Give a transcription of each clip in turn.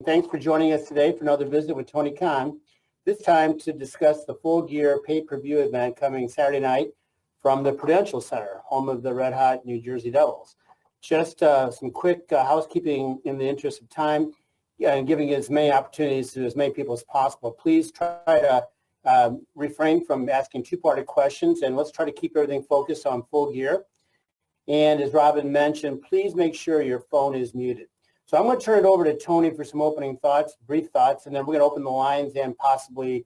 Thanks for joining us today for another visit with Tony Khan, this time to discuss the Full Gear pay-per-view event coming Saturday night from the Prudential Center, home of the Red Hot New Jersey Devils. Just some quick housekeeping in the interest of time and giving as many opportunities to as many people as possible. Please try to refrain from asking two-parted questions, and let's try to keep everything focused on Full Gear. And as Robin mentioned, please make sure your phone is muted. So I'm going to turn it over to Tony for some opening thoughts, brief thoughts, and then we're going to open the lines and possibly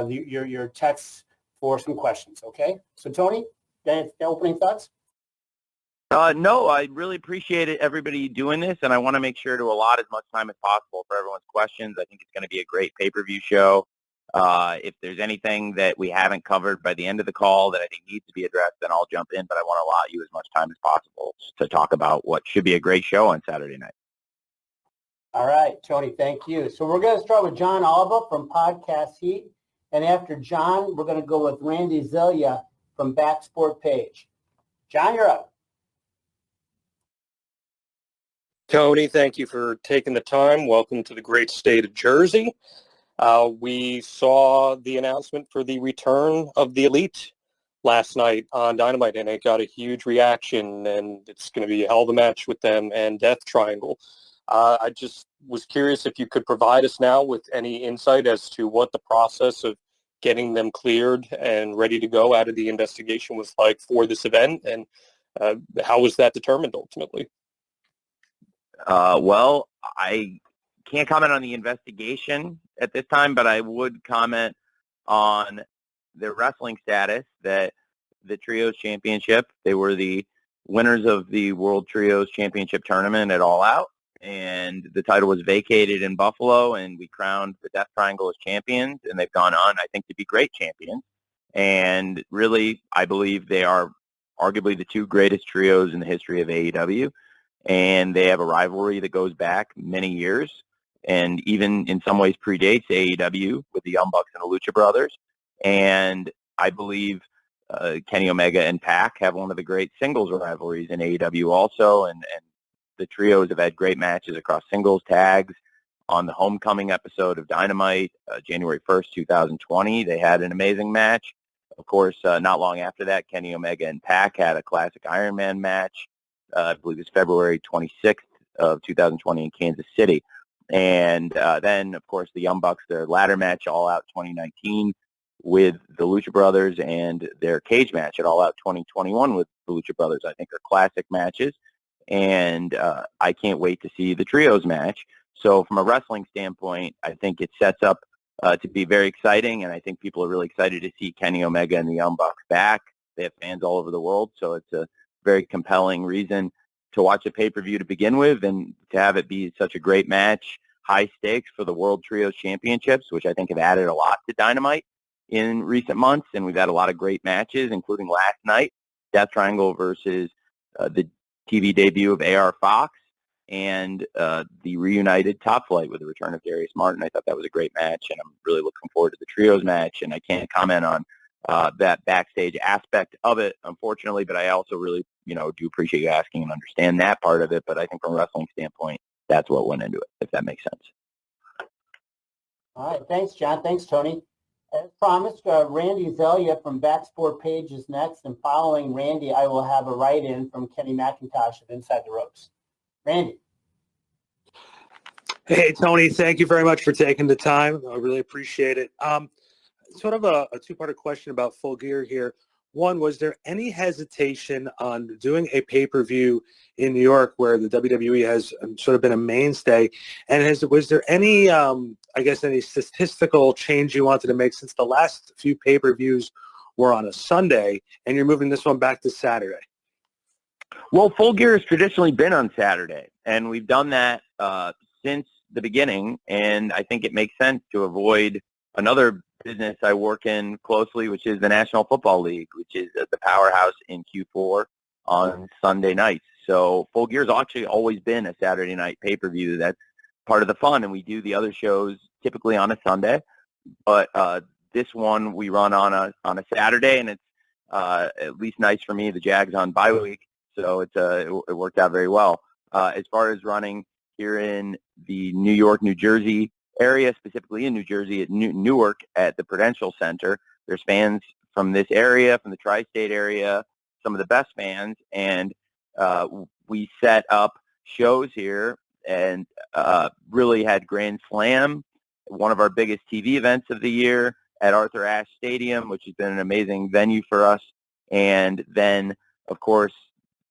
your texts for some questions, okay? So Tony, opening thoughts? No, I really appreciate everybody doing this, and I want to make sure to allot as much time as possible for everyone's questions. I think it's going to be a great pay-per-view show. If there's anything that we haven't covered by the end of the call that I think needs to be addressed, then I'll jump in, but I want to allot you as much time as possible to talk about what should be a great show on Saturday night. All right, Tony, thank you. So we're going to start with John Alba from Podcast Heat, and after John, we're going to go with Randy Zelia from Backsport Page. John, you're up. Tony, thank you for taking the time. Welcome to the great state of Jersey. We saw the announcement for the return of the Elite last night on Dynamite, and it got a huge reaction, and it's going to be a hell of a match with them and Death Triangle. I just was curious if you could provide us now with any insight as to what the process of getting them cleared and ready to go out of the investigation was like for this event, and how was that determined ultimately? Well, I can't comment on the investigation at this time, but I would comment on their wrestling status, that the Trios Championship, they were the winners of the World Trios Championship Tournament at All Out, and the title was vacated in Buffalo, and we crowned the Death Triangle as champions, and they've gone on, I think, to be great champions. And really, I believe they are arguably the two greatest trios in the history of AEW, and they have a rivalry that goes back many years, and even in some ways predates AEW with the Young Bucks and the Lucha Brothers. And I believe Kenny Omega and Pac have one of the great singles rivalries in AEW also, and the trios have had great matches across singles, tags. On the homecoming episode of Dynamite, January 1st, 2020, they had an amazing match. Of course, not long after that, Kenny Omega and Pac had a classic Iron Man match. I believe it was February 26th of 2020 in Kansas City. And then, of course, the Young Bucks, their ladder match, All Out 2019, with the Lucha Brothers, and their cage match at All Out 2021 with the Lucha Brothers, I think are classic matches. And I can't wait to see the Trios match. So from a wrestling standpoint, I think it sets up to be very exciting, and I think people are really excited to see Kenny Omega and the Young Bucks back. They have fans all over the world, so it's a very compelling reason to watch a pay-per-view to begin with, and to have it be such a great match, high stakes for the World Trios Championships, which I think have added a lot to Dynamite in recent months, and we've had a lot of great matches, including last night, Death Triangle versus the TV debut of AR Fox, and the reunited Top Flight with the return of Darius Martin. I thought that was a great match, and I'm really looking forward to the Trios match, and I can't comment on that backstage aspect of it, unfortunately, but I also really, do appreciate you asking and understand that part of it, but I think from a wrestling standpoint, that's what went into it, if that makes sense. All right, thanks, John. Thanks, Tony. As promised, Randy Zelia from Backsport Page is next, and following Randy, I will have a write-in from Kenny McIntosh of Inside the Ropes. Randy. Hey, Tony, thank you very much for taking the time. I really appreciate it. Sort of a two-part question about Full Gear here. One, was there any hesitation on doing a pay-per-view in New York where the WWE has sort of been a mainstay? And was there any, any statistical change you wanted to make, since the last few pay-per-views were on a Sunday and you're moving this one back to Saturday? Well, Full Gear has traditionally been on Saturday, and we've done that since the beginning, and I think it makes sense to avoid another business I work in closely, which is the National Football League, which is the powerhouse in Q4 on Sunday nights. So Full Gear's actually always been a Saturday night pay-per-view. That's part of the fun, and we do the other shows typically on a Sunday. But this one we run on a Saturday, and it's at least nice for me. The Jags on bye week, so it worked out very well. As far as running here in the New York, New Jersey area, specifically in New Jersey at Newark at the Prudential Center. There's fans from this area, from the tri-state area, some of the best fans, and we set up shows here and really had Grand Slam, one of our biggest TV events of the year at Arthur Ashe Stadium, which has been an amazing venue for us. And then, of course,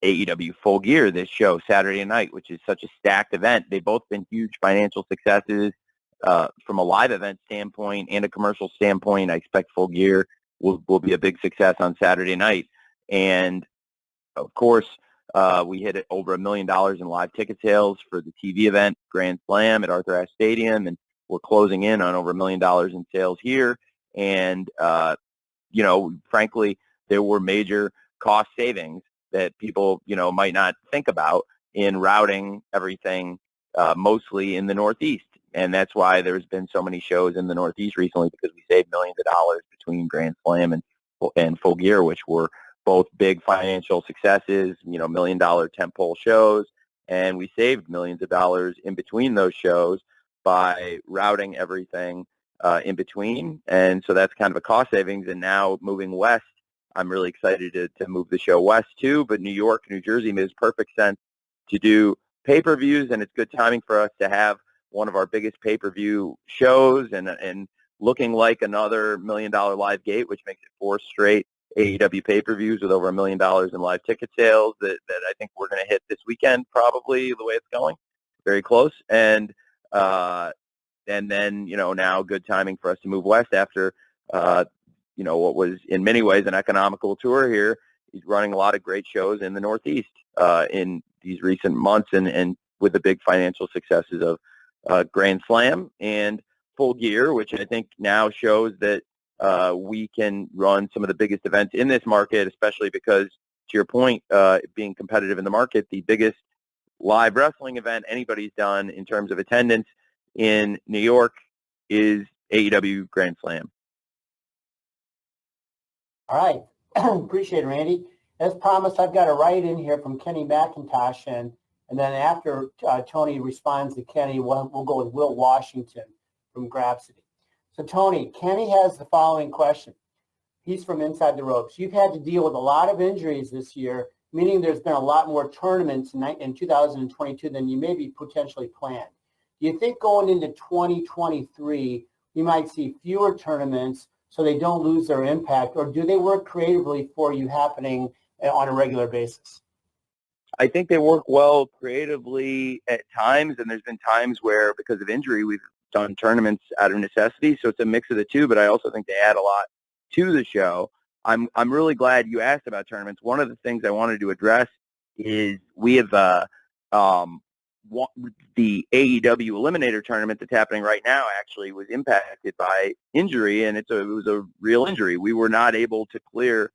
AEW Full Gear, this show Saturday night, which is such a stacked event. They've both been huge financial successes from a live event standpoint and a commercial standpoint. I expect Full Gear will be a big success on Saturday night. And, of course, we hit over $1 million in live ticket sales for the TV event, Grand Slam at Arthur Ashe Stadium, and we're closing in on over $1 million in sales here. And, frankly, there were major cost savings that people, might not think about in routing everything mostly in the Northeast. And that's why there's been so many shows in the Northeast recently, because we saved millions of dollars between Grand Slam and Full Gear, which were both big financial successes, $1 million tentpole shows. And we saved millions of dollars in between those shows by routing everything in between. And so that's kind of a cost savings. And now moving west, I'm really excited to move the show west too. But New York, New Jersey makes perfect sense to do pay-per-views, and it's good timing for us to have one of our biggest pay-per-view shows and looking like another $1 million live gate, which makes it 4 straight AEW pay-per-views with over $1 million in live ticket sales that I think we're going to hit this weekend, probably the way it's going. Very close. And then, now good timing for us to move west after, what was in many ways an economical tour here. He's running a lot of great shows in the Northeast in these recent months and with the big financial successes of Grand Slam and Full Gear, which I think now shows that we can run some of the biggest events in this market, especially because, to your point, being competitive in the market, the biggest live wrestling event anybody's done in terms of attendance in New York is AEW Grand Slam. All right. Appreciate it, Randy. As promised, I've got a write-in here from Kenny McIntosh, and then after Toni responds to Kenny, we'll go with Will Washington from Grapsity. So, Toni, Kenny has the following question. He's from Inside the Ropes. You've had to deal with a lot of injuries this year, meaning there's been a lot more tournaments in 2022 than you maybe potentially planned. Do you think going into 2023, you might see fewer tournaments so they don't lose their impact, or do they work creatively for you happening on a regular basis? I think they work well creatively at times, and there's been times where, because of injury, we've done tournaments out of necessity, so it's a mix of the two, but I also think they add a lot to the show. I'm really glad you asked about tournaments. One of the things I wanted to address is we have the AEW Eliminator tournament that's happening right now actually was impacted by injury, and it was a real injury. We were not able to clear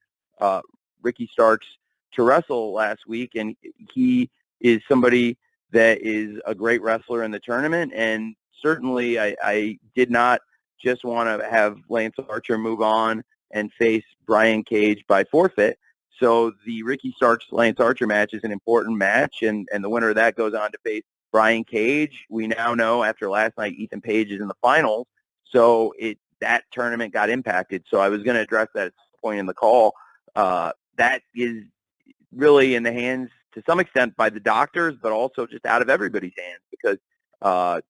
Ricky Starks to wrestle last week, and he is somebody that is a great wrestler in the tournament, and certainly I did not just want to have Lance Archer move on and face Brian Cage by forfeit. So the Ricky Starks-Lance Archer match is an important match, and the winner of that goes on to face Brian Cage. We now know after last night Ethan Page is in the finals, so that tournament got impacted. So I was going to address that at some point in the call. That is really in the hands, to some extent, by the doctors, but also just out of everybody's hands, because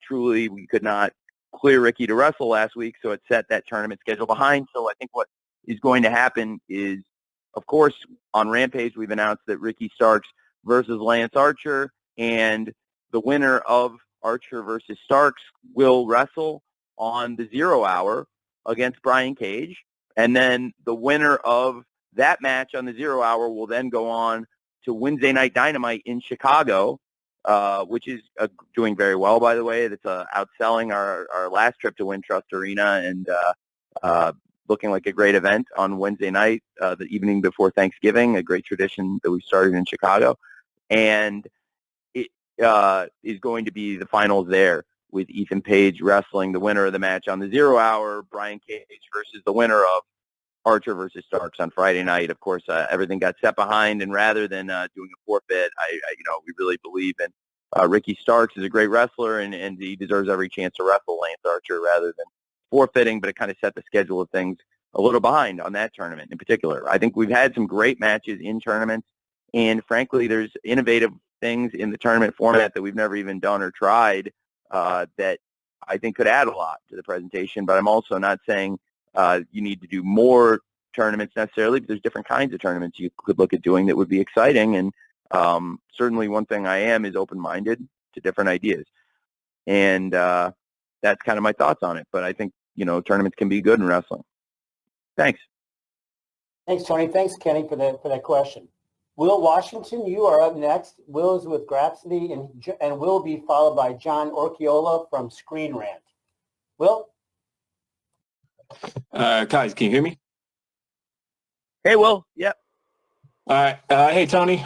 truly we could not clear Ricky to wrestle last week, so it set that tournament schedule behind. So I think what is going to happen is, of course, on Rampage, we've announced that Ricky Starks versus Lance Archer, and the winner of Archer versus Starks will wrestle on the 0 hour against Brian Cage. And then the winner of that match on the 0 hour will then go on to Wednesday Night Dynamite in Chicago, which is doing very well, by the way. It's outselling our last trip to Wintrust Arena, and looking like a great event on Wednesday night, the evening before Thanksgiving, a great tradition that we started in Chicago. And it is going to be the finals there, with Ethan Page wrestling the winner of the match on the 0 hour, Brian Cage versus the winner of Archer versus Starks on Friday night. Of course, everything got set behind, and rather than doing a forfeit, we really believe in Ricky Starks is a great wrestler, and he deserves every chance to wrestle Lance Archer rather than forfeiting, but it kind of set the schedule of things a little behind on that tournament in particular. I think we've had some great matches in tournaments, and frankly, there's innovative things in the tournament format that we've never even done or tried that I think could add a lot to the presentation, but I'm also not saying you need to do more tournaments necessarily, but there's different kinds of tournaments you could look at doing that would be exciting, and certainly one thing I am is open-minded to different ideas. And that's kind of my thoughts on it, but I think, tournaments can be good in wrestling. Thanks. Thanks, Tony. Thanks, Kenny, for that question. Will Washington, you are up next. Will is with Grapsody, and will be followed by John Orchiola from Screen Rant. Will? Guys, can you hear me? Hey, Will. Yep. All right. Hey, Tony.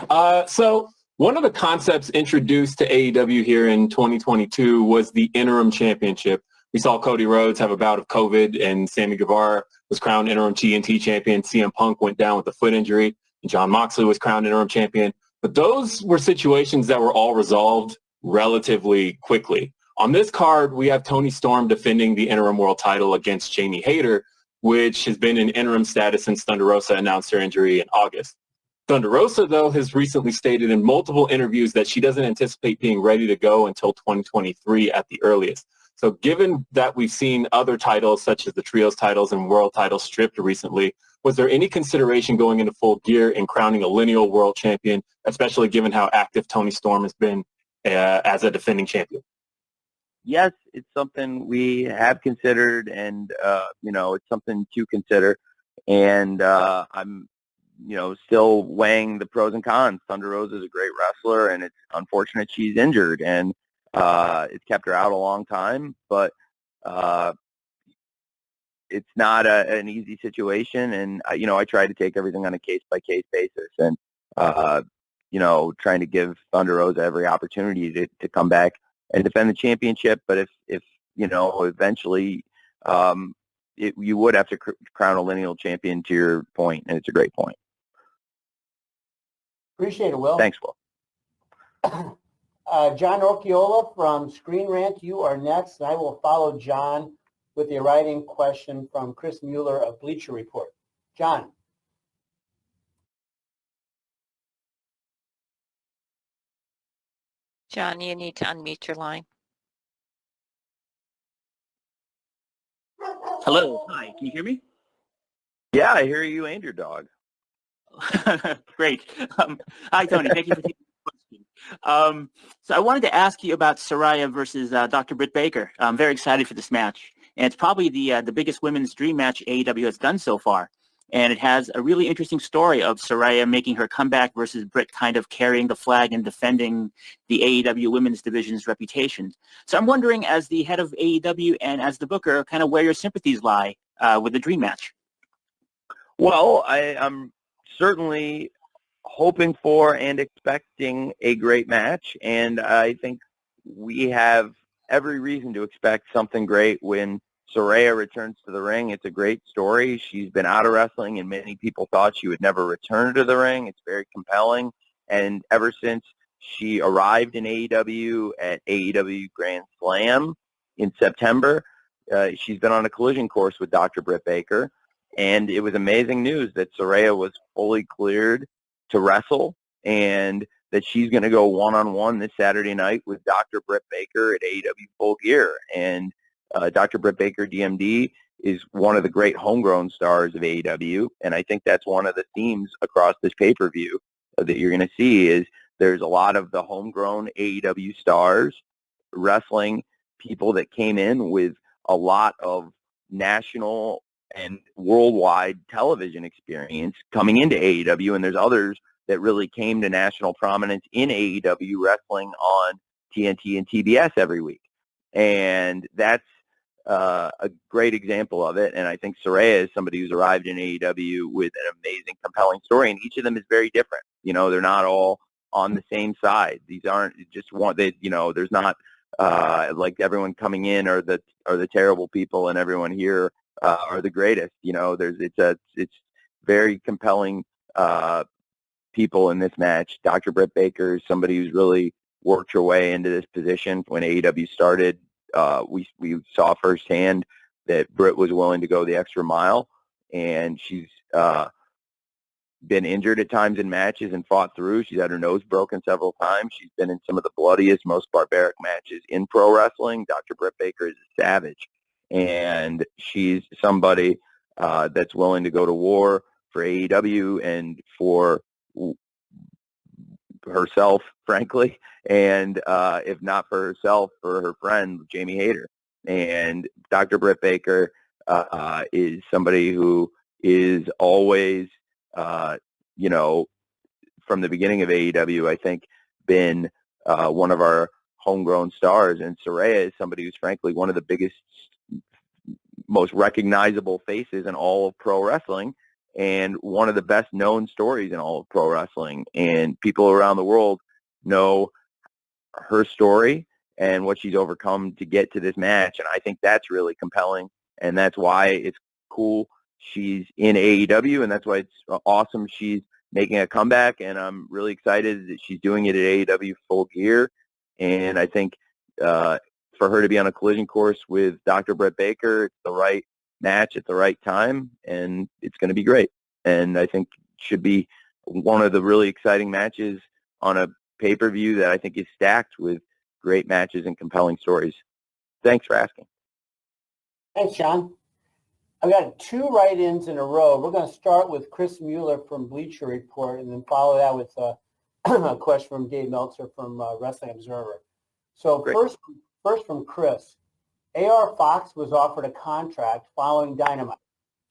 So one of the concepts introduced to AEW here in 2022 was the Interim Championship. We saw Cody Rhodes have a bout of COVID, and Sammy Guevara was crowned Interim TNT Champion. CM Punk went down with a foot injury, and Jon Moxley was crowned Interim Champion. But those were situations that were all resolved relatively quickly. On this card, we have Toni Storm defending the Interim World title against Jamie Hayter, which has been in interim status since Thunder Rosa announced her injury in August. Thunder Rosa, though, has recently stated in multiple interviews that she doesn't anticipate being ready to go until 2023 at the earliest. So given that we've seen other titles, such as the Trios titles and World titles, stripped recently, was there any consideration going into Full Gear in crowning a lineal World Champion, especially given how active Toni Storm has been as a defending champion? Yes, it's something we have considered, and it's something to consider. And I'm, still weighing the pros and cons. Thunder Rosa is a great wrestler, and it's unfortunate she's injured, and it's kept her out a long time. But it's not an easy situation, and I try to take everything on a case-by-case basis, and trying to give Thunder Rosa every opportunity to come back and defend the championship. But if eventually you would have to crown a lineal champion, to your point, and it's a great point. Appreciate it, Will. Thanks, Will. John Orchiola from Screen Rant, you are next, and I will follow John with the writing question from Chris Mueller of Bleacher Report. John. John, you need to unmute your line. Hello. Hi. Can you hear me? Yeah, I hear you and your dog. Great. Hi, Tony. Thank you for taking the question. So I wanted to ask you about Saraya versus Dr. Britt Baker. I'm very excited for this match. And it's probably the biggest women's dream match AEW has done so far. And it has a really interesting story of Saraya making her comeback versus Britt kind of carrying the flag and defending the AEW women's division's reputation. So I'm wondering, as the head of AEW and as the booker, kind of where your sympathies lie with the dream match. Well, I'm certainly hoping for and expecting a great match, and I think we have every reason to expect something great when Saraya returns to the ring. It's a great story. She's been out of wrestling, and many people thought she would never return to the ring. It's very compelling, and ever since she arrived in AEW at AEW Grand Slam in September, she's been on a collision course with Dr. Britt Baker. And it was amazing news that Saraya was fully cleared to wrestle, and that she's going to go one-on-one this Saturday night with Dr. Britt Baker at AEW Full Gear. And Dr. Britt Baker, DMD, is one of the great homegrown stars of AEW, and I think that's one of the themes across this pay-per-view that you're going to see is there's a lot of the homegrown AEW stars wrestling people that came in with a lot of national and worldwide television experience coming into AEW, and there's others that really came to national prominence in AEW wrestling on TNT and TBS every week. And that's a great example of it, and I think Saraya is somebody who's arrived in AEW with an amazing, compelling story, and each of them is very different. They're not all on the same side. These aren't just one, there's not like everyone coming in are the terrible people and everyone here are the greatest. It's very compelling people in this match. Dr. Britt Baker is somebody who's really worked her way into this position. When AEW started, we saw firsthand that Britt was willing to go the extra mile, and she's been injured at times in matches and fought through. She's had her nose broken several times. She's been in some of the bloodiest, most barbaric matches in pro wrestling. Dr. Britt Baker is a savage, and she's somebody that's willing to go to war for AEW and for herself, frankly, and if not for herself, for her friend, Jamie Hayter. And Dr. Britt Baker is somebody who is always from the beginning of AEW, I think, been one of our homegrown stars. And Saraya is somebody who's frankly one of the biggest, most recognizable faces in all of pro wrestling and one of the best known stories in all of pro wrestling. And people around the world know her story and what she's overcome to get to this match. And I think that's really compelling. And that's why it's cool she's in AEW, and that's why it's awesome she's making a comeback, and I'm really excited that she's doing it at AEW Full Gear. And I think for her to be on a collision course with Dr. Britt Baker, it's the right match at the right time, and it's going to be great. And I think it should be one of the really exciting matches on a pay-per-view that I think is stacked with great matches and compelling stories. Thanks for asking. Thanks, John. I've got 2 write-ins in a row. We're going to start with Chris Mueller from Bleacher Report and then follow that with a question from Dave Meltzer from Wrestling Observer. So first from Chris. AR Fox was offered a contract following Dynamite.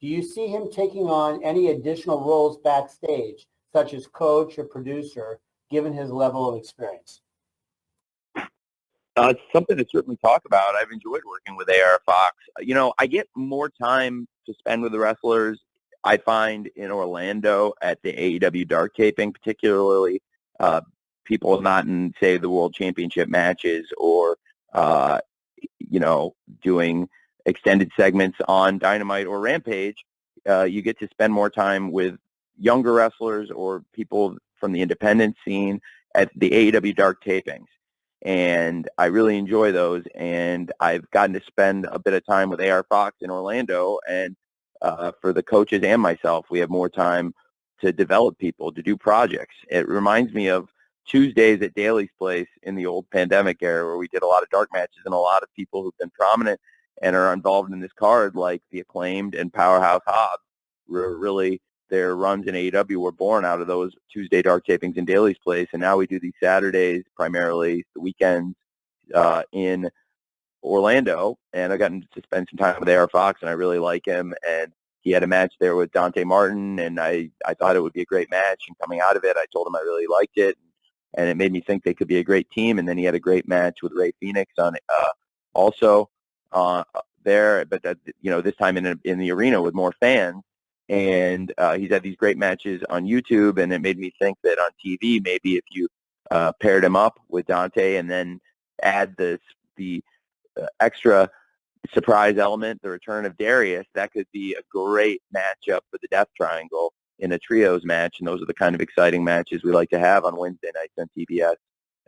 Do you see him taking on any additional roles backstage, such as coach or producer, given his level of experience? It's something to certainly talk about. I've enjoyed working with AR Fox. I get more time to spend with the wrestlers, I find, in Orlando at the AEW Dark taping, particularly people not in, say, the World Championship matches or, doing extended segments on Dynamite or Rampage. You get to spend more time with younger wrestlers or people from the independent scene at the AEW Dark tapings. And I really enjoy those, and I've gotten to spend a bit of time with AR Fox in Orlando, and for the coaches and myself, we have more time to develop people, to do projects. It reminds me of Tuesdays at Daly's Place in the old pandemic era where we did a lot of dark matches, and a lot of people who've been prominent and are involved in this card, like the Acclaimed and Powerhouse Hobs, were really their runs in AEW were born out of those Tuesday dark tapings in Daly's Place, and now we do these Saturdays, primarily the weekends, in Orlando. And I've gotten to spend some time with AR Fox, and I really like him. And he had a match there with Dante Martin, and I thought it would be a great match. And coming out of it, I told him I really liked it, and it made me think they could be a great team. And then he had a great match with Ray Phoenix on also there, but this time in the arena with more fans. And he's had these great matches on YouTube, and it made me think that on TV, maybe if you paired him up with Dante and then add the extra surprise element, the return of Darius, that could be a great matchup for the Death Triangle in a trios match. And those are the kind of exciting matches we like to have on Wednesday nights on TBS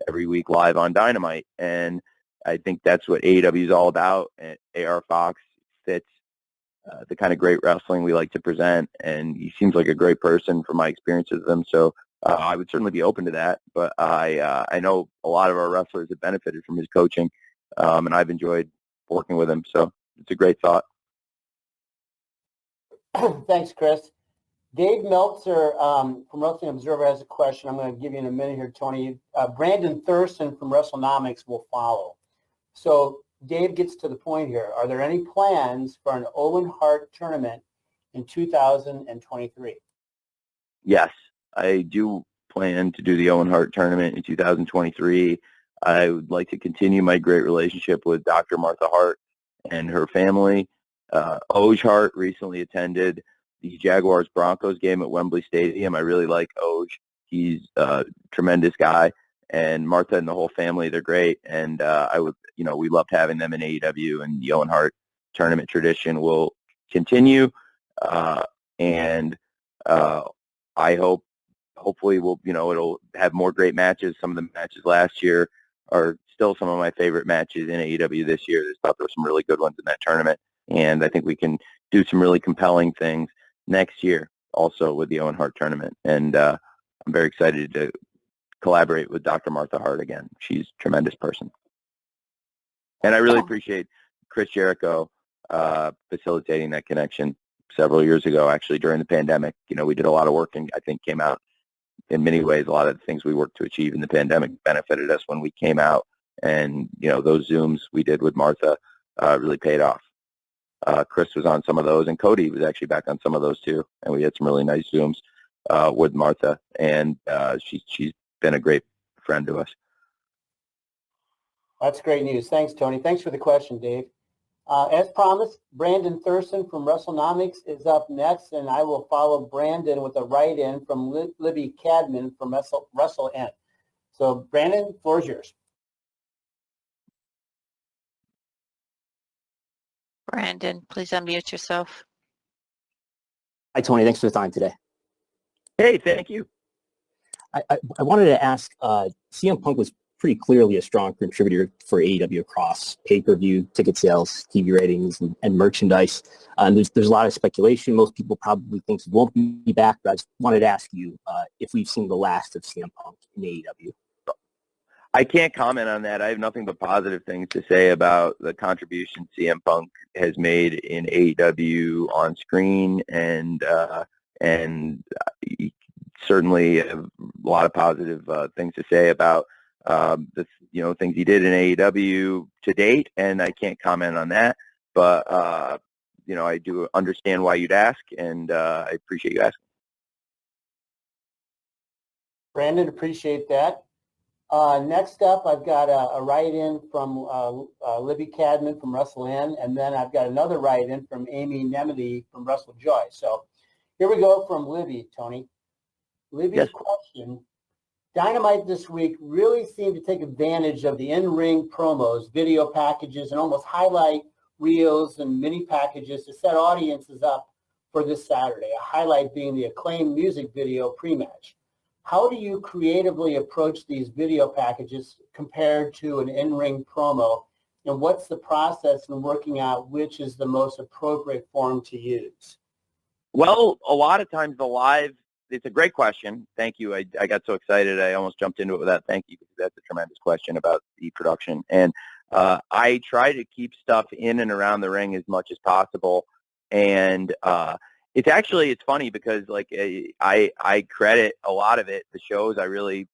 every week live on Dynamite. And I think that's what AEW is all about. And AR Fox fits the kind of great wrestling we like to present, and he seems like a great person from my experiences with him. So I would certainly be open to that. But I know a lot of our wrestlers have benefited from his coaching, and I've enjoyed working with him. So it's a great thought. Thanks, Chris. Dave Meltzer from Wrestling Observer has a question. I'm going to give you in a minute here, Tony. Brandon Thurston from WrestleNomics will follow. So Dave gets to the point here. Are there any plans for an Owen Hart tournament in 2023? Yes, I do plan to do the Owen Hart tournament in 2023. I would like to continue my great relationship with Dr. Martha Hart and her family. Oj Hart recently attended the Jaguars-Broncos game at Wembley Stadium. I really like Oj. He's a tremendous guy. And Martha and the whole family, they're great. And we loved having them in AEW, and the Owen Hart tournament tradition will continue. I hope hopefully it'll have more great matches. Some of the matches last year are still some of my favorite matches in AEW this year. I thought there were some really good ones in that tournament, and I think we can do some really compelling things next year also with the Owen Hart tournament. And I'm very excited to collaborate with Dr. Martha Hart again. She's a tremendous person. And I really appreciate Chris Jericho facilitating that connection several years ago, actually during the pandemic. We did a lot of work, and I think came out in many ways. A lot of the things we worked to achieve in the pandemic benefited us when we came out. And, those Zooms we did with Martha really paid off. Chris was on some of those, and Cody was actually back on some of those too. And we had some really nice Zooms with Martha, and she's been a great friend to us. That's great news. Thanks, Tony. Thanks for the question, Dave. As promised, Brandon Thurston from WrestleNomics is up next, and I will follow Brandon with a write-in from Libby Cadman from WrestleN. So, Brandon, the floor is yours. Brandon, please unmute yourself. Hi, Tony. Thanks for the time today. Hey, thank you. I wanted to ask, CM Punk was pretty clearly a strong contributor for AEW across pay-per-view, ticket sales, TV ratings, and merchandise. And there's a lot of speculation. Most people probably think he won't be back, but I just wanted to ask you if we've seen the last of CM Punk in AEW. I can't comment on that. I have nothing but positive things to say about the contribution CM Punk has made in AEW on screen, and certainly a lot of positive things to say about the things he did in AEW to date. And I can't comment on that, but I do understand why you'd ask, and I appreciate you asking. Brandon, appreciate that. Next up, I've got a write-in from Libby Cadman from WrestleN, and then I've got another write-in from Amy Nemedy from WrestleJoy. So here we go from Libby, Tony. Libby's question: Dynamite this week really seemed to take advantage of the in-ring promos, video packages, and almost highlight reels and mini packages to set audiences up for this Saturday, a highlight being the Acclaimed music video pre-match. How do you creatively approach these video packages compared to an in-ring promo, and what's the process in working out which is the most appropriate form to use? Well, a lot of times it's a great question. Thank you. I got so excited I almost jumped into it with that. Thank you, because that's a tremendous question about the production. And I try to keep stuff in and around the ring as much as possible. And it's funny because I credit a lot of it, the shows I really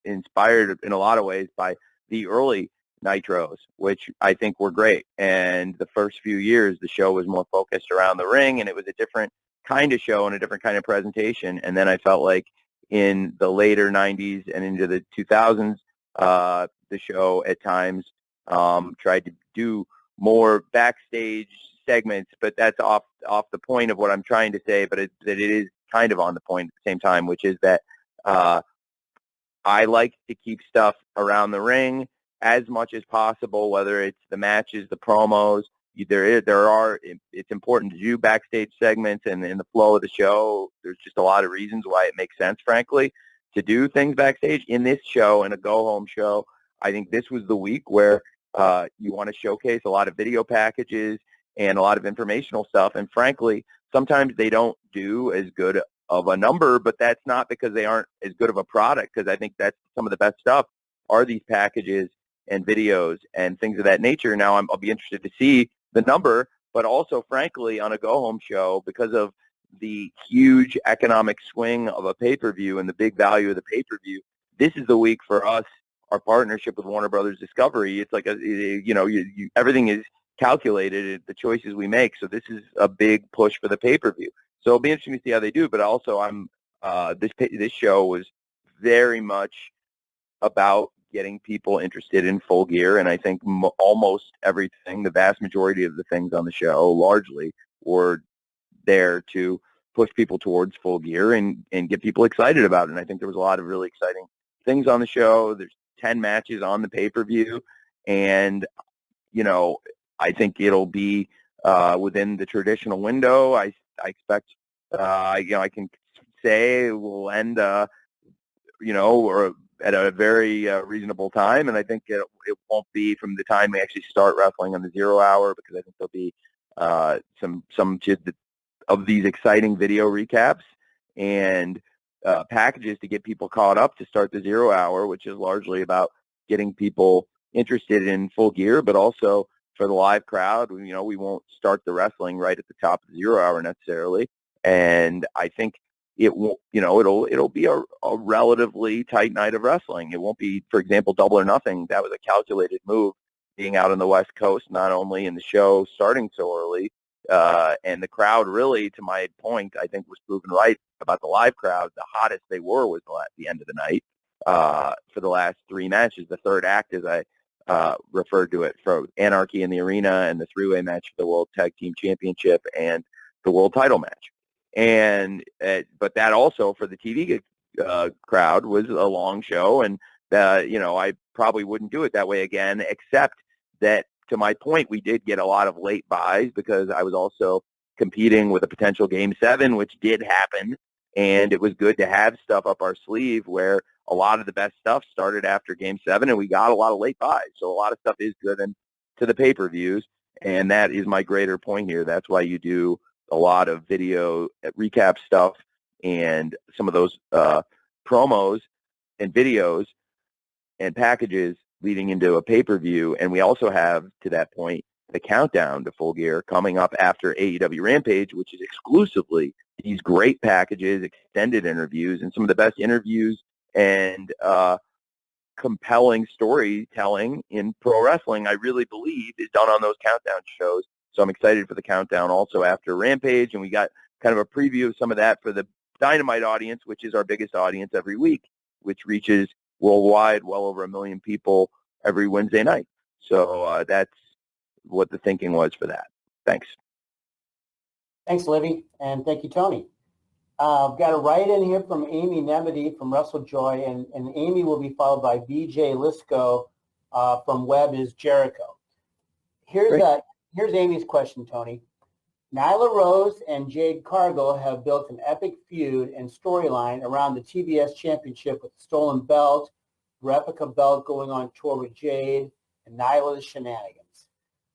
inspired in a lot of ways by the early Nitros, which I think were great. And the first few years, the show was more focused around the ring, and it was a different kind of show and a different kind of presentation. And then I felt like in the later 90s and into the 2000s, the show at times tried to do more backstage segments, but that's off the point of what I'm trying to say, but that it is kind of on the point at the same time, which is that I like to keep stuff around the ring as much as possible, whether it's the matches, the promos. It's important to do backstage segments, and in the flow of the show, there's just a lot of reasons why it makes sense, frankly, to do things backstage. In this show, in a go-home show, I think this was the week where you want to showcase a lot of video packages and a lot of informational stuff. And frankly, sometimes they don't do as good of a number, but that's not because they aren't as good of a product, because I think that's some of the best stuff are these packages and videos and things of that nature. Now, I'll be interested to see the number, but also, frankly, on a go-home show, because of the huge economic swing of a pay-per-view and the big value of the pay-per-view, this is the week for us, our partnership with Warner Brothers Discovery. It's like, everything is calculated, the choices we make. So this is a big push for the pay-per-view. So it'll be interesting to see how they do. But also, this show was very much about getting people interested in Full Gear, and I think almost everything, the vast majority of the things on the show, largely, were there to push people towards Full Gear and get people excited about it. And I think there was a lot of really exciting things on the show. There's 10 matches on the pay-per-view, and I think it'll be within the traditional window. I expect, I can say will end, or at a very reasonable time. And I think it won't be from the time we actually start wrestling on the 0 hour, because I think there'll be some of these exciting video recaps and packages to get people caught up to start the 0 hour, which is largely about getting people interested in Full Gear, but also for the live crowd. We won't start the wrestling right at the top of the 0 hour necessarily. And I think it won't, it'll be a relatively tight night of wrestling. It won't be, for example, Double or Nothing. That was a calculated move, being out on the West Coast, not only in the show starting so early, and the crowd really, to my point, I think was proven right about the live crowd. The hottest they were was the end of the night for the last 3 matches. The third act, as I referred to it, for Anarchy in the Arena and the 3-way match for the World Tag Team Championship and the World Title match. And but that also for the TV crowd was a long show, and I probably wouldn't do it that way again, except that, to my point, we did get a lot of late buys because I was also competing with a potential Game 7, which did happen, and it was good to have stuff up our sleeve where a lot of the best stuff started after Game 7, and we got a lot of late buys. So a lot of stuff is driven to the pay-per-views, and that is my greater point here. That's why you do a lot of video recap stuff and some of those promos and videos and packages leading into a pay-per-view. And we also have, to that point, the countdown to Full Gear coming up after AEW Rampage, which is exclusively these great packages, extended interviews, and some of the best interviews and compelling storytelling in pro wrestling, I really believe, is done on those countdown shows. So I'm excited for the countdown also after Rampage, and we got kind of a preview of some of that for the Dynamite audience, which is our biggest audience every week, which reaches worldwide well over 1 million people every Wednesday night. So that's what the thinking was for that. Thanks. Thanks, Livy, and thank you, Tony. I've got a write-in here from Amy Nemedy from WrestleJoy, and Amy will be followed by BJ Lisco from Web is Jericho. Here's Amy's question, Tony. Nyla Rose and Jade Cargill have built an epic feud and storyline around the TBS Championship with the stolen belt, replica belt going on tour with Jade, and Nyla's shenanigans.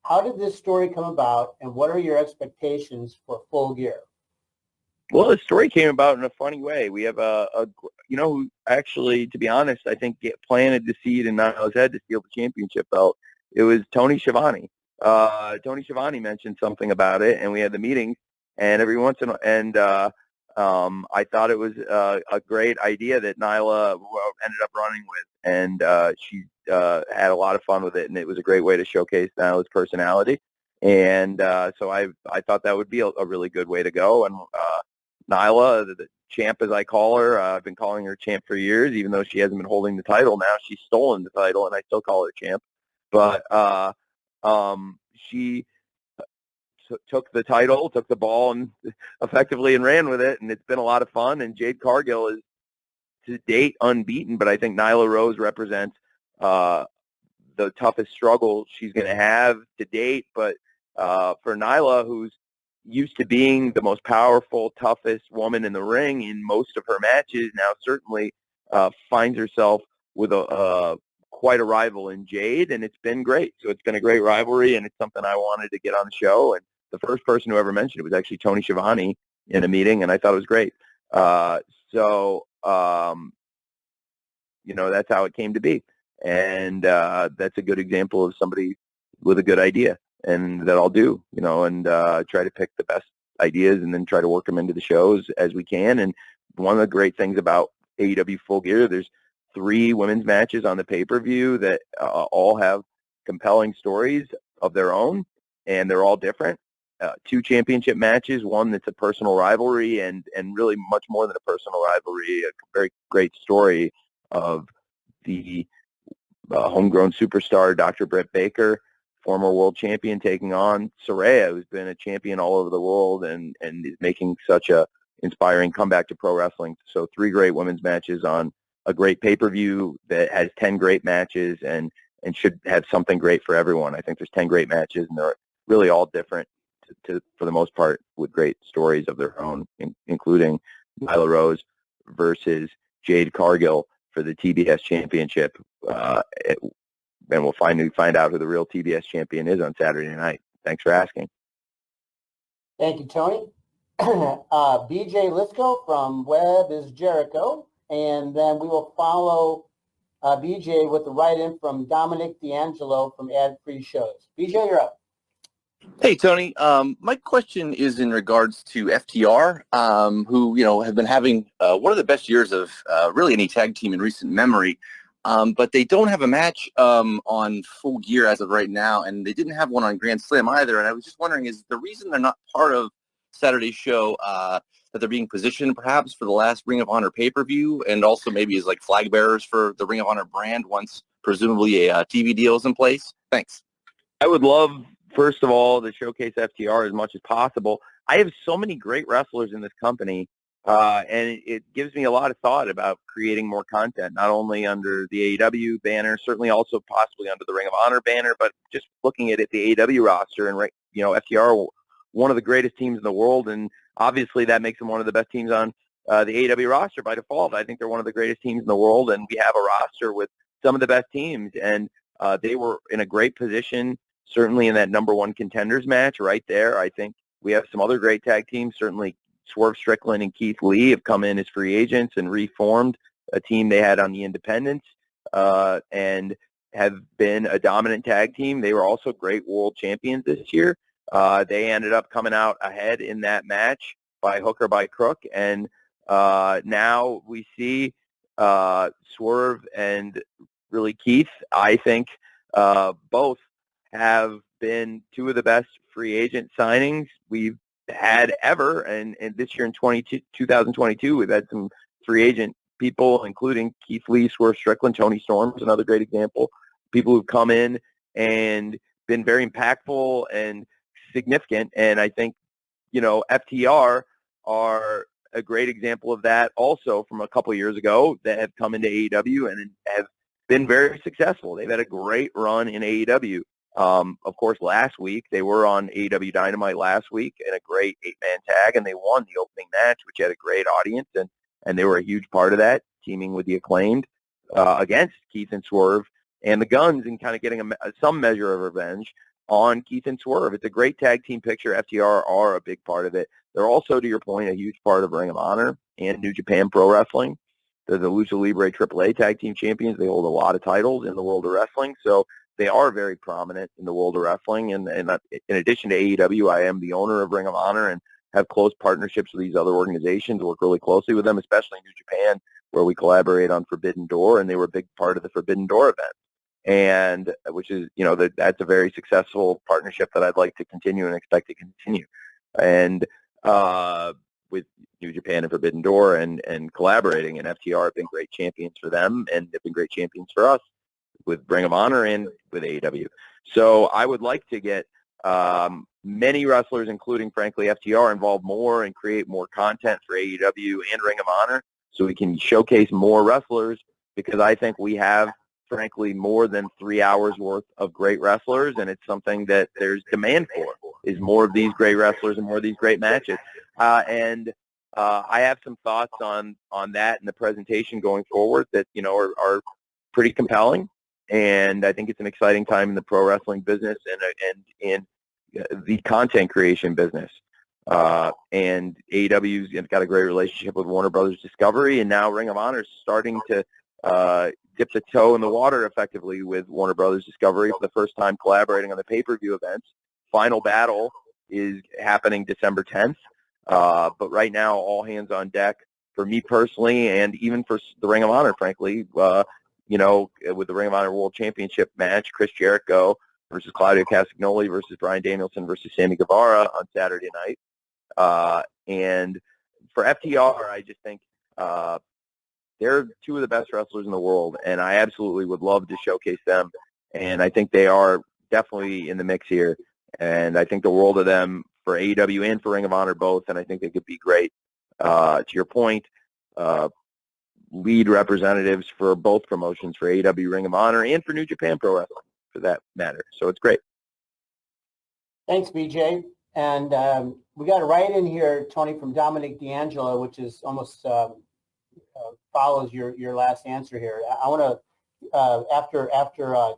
How did this story come about, and what are your expectations for Full Gear? Well, the story came about in a funny way. We have who actually, to be honest, I think planted the seed in Nyla's head to steal the championship belt. It was Tony Schiavone. Tony Schiavone mentioned something about it, and we had the meetings, and every once in a while, I thought it was a great idea that Nyla ended up running with, and she had a lot of fun with it, and it was a great way to showcase Nyla's personality. And so I thought that would be a really good way to go. And Nyla, the champ as I call her, I've been calling her champ for years, even though she hasn't been holding the title. Now she's stolen the title, and I still call her champ. But she took the title, took the ball, and effectively and ran with it, and it's been a lot of fun. And Jade Cargill is, to date, unbeaten, but I think Nyla Rose represents the toughest struggle she's going to have to date. But for Nyla, who's used to being the most powerful, toughest woman in the ring in most of her matches, now certainly finds herself with quite a rival in Jade, and it's been great. So it's been a great rivalry, and it's something I wanted to get on the show. And the first person who ever mentioned it was actually Tony Schiavone in a meeting, and I thought it was great. That's how it came to be. And that's a good example of somebody with a good idea, and that I'll do, and try to pick the best ideas and then try to work them into the shows as we can. And one of the great things about AEW Full Gear, there's 3 women's matches on the pay-per-view that all have compelling stories of their own, and they're all different. 2 championship matches, one that's a personal rivalry, and really much more than a personal rivalry, a very great story of the homegrown superstar, Dr. Britt Baker, former world champion, taking on Saraya, who's been a champion all over the world and is making such a inspiring comeback to pro wrestling. So 3 great women's matches on a great pay-per-view that has 10 great matches and should have something great for everyone. I think there's 10 great matches, and they're really all different for the most part, with great stories of their own, including Nyla Rose versus Jade Cargill for the TBS championship. And we'll find out who the real TBS champion is on Saturday night. Thanks for asking. Thank you, Tony. BJ Lisco from Web is Jericho. And then we will follow BJ with the write-in from Dominic D'Angelo from Ad Free Shows. BJ, you're up. Hey, Tony. My question is in regards to FTR, who, have been having one of the best years of really any tag team in recent memory. But they don't have a match on Full Gear as of right now, and they didn't have one on Grand Slam either. And I was just wondering, is the reason they're not part of Saturday's show that they're being positioned perhaps for the last Ring of Honor pay-per-view, and also maybe as like flag bearers for the Ring of Honor brand once presumably a TV deal is in place? Thanks. I would love, first of all, to showcase FTR as much as possible. I have so many great wrestlers in this company, and it gives me a lot of thought about creating more content, not only under the AEW banner, certainly also possibly under the Ring of Honor banner, but just looking at the AEW roster. And, FTR, one of the greatest teams in the world, and obviously that makes them one of the best teams on the AEW roster by default. I think they're one of the greatest teams in the world, and we have a roster with some of the best teams. And they were in a great position, certainly in that number one contenders match right there. I think we have some other great tag teams. Certainly Swerve Strickland and Keith Lee have come in as free agents and reformed a team they had on the independents and have been a dominant tag team. They were also great world champions this year. They ended up coming out ahead in that match by hook or by crook. And now we see Swerve and really Keith, I think, both have been two of the best free agent signings we've had ever. And this year in 2022, we've had some free agent people, including Keith Lee, Swerve Strickland, Toni Storm's another great example. People who've come in and been very impactful and significant. And I think, FTR are a great example of that also from a couple of years ago that have come into AEW and have been very successful. They've had a great run in AEW. Of course, last week, they were on AEW Dynamite last week in a great 8-man tag, and they won the opening match, which had a great audience, and they were a huge part of that, teaming with the Acclaimed against Keith and Swerve and the Guns and kind of getting some measure of revenge on Keith and Swerve. It's a great tag team picture. FTR are a big part of it. They're also, to your point, a huge part of Ring of Honor and New Japan Pro Wrestling. They're the Lucha Libre AAA tag team champions. They hold a lot of titles in the world of wrestling, so they are very prominent in the world of wrestling. And in addition to AEW, I am the owner of Ring of Honor and have close partnerships with these other organizations, work really closely with them, especially New Japan, where we collaborate on Forbidden Door, and they were a big part of the Forbidden Door event. And which is, that's a very successful partnership that I'd like to continue and expect to continue. And with New Japan and Forbidden Door and collaborating, and FTR have been great champions for them, and they've been great champions for us with Ring of Honor and with AEW. So I would like to get many wrestlers, including, frankly, FTR, involved more and create more content for AEW and Ring of Honor so we can showcase more wrestlers, because I think we have, frankly, more than 3 hours worth of great wrestlers, and it's something that there's demand for, is more of these great wrestlers and more of these great matches. I have some thoughts on that in the presentation going forward that, are pretty compelling. And I think it's an exciting time in the pro wrestling business and in the content creation business. And AEW's got a great relationship with Warner Brothers Discovery, and now Ring of Honor is starting to dip the toe in the water effectively with Warner Brothers Discovery for the first time, collaborating on the pay-per-view events. Final Battle is happening December 10th. But right now, all hands on deck for me personally, and even for the Ring of Honor, frankly, with the Ring of Honor World Championship match, Chris Jericho versus Claudio Castagnoli versus Bryan Danielson versus Sammy Guevara on Saturday night. And for FTR, I just think they're two of the best wrestlers in the world, and I absolutely would love to showcase them. And I think they are definitely in the mix here. And I think the world of them for AEW and for Ring of Honor both, and I think they could be great. To your point, lead representatives for both promotions, for AEW, Ring of Honor, and for New Japan Pro Wrestling, for that matter. So it's great. Thanks, BJ. And we got a write-in here, Tony, from Dominic D'Angelo, which is almost follows your last answer here. I want to, after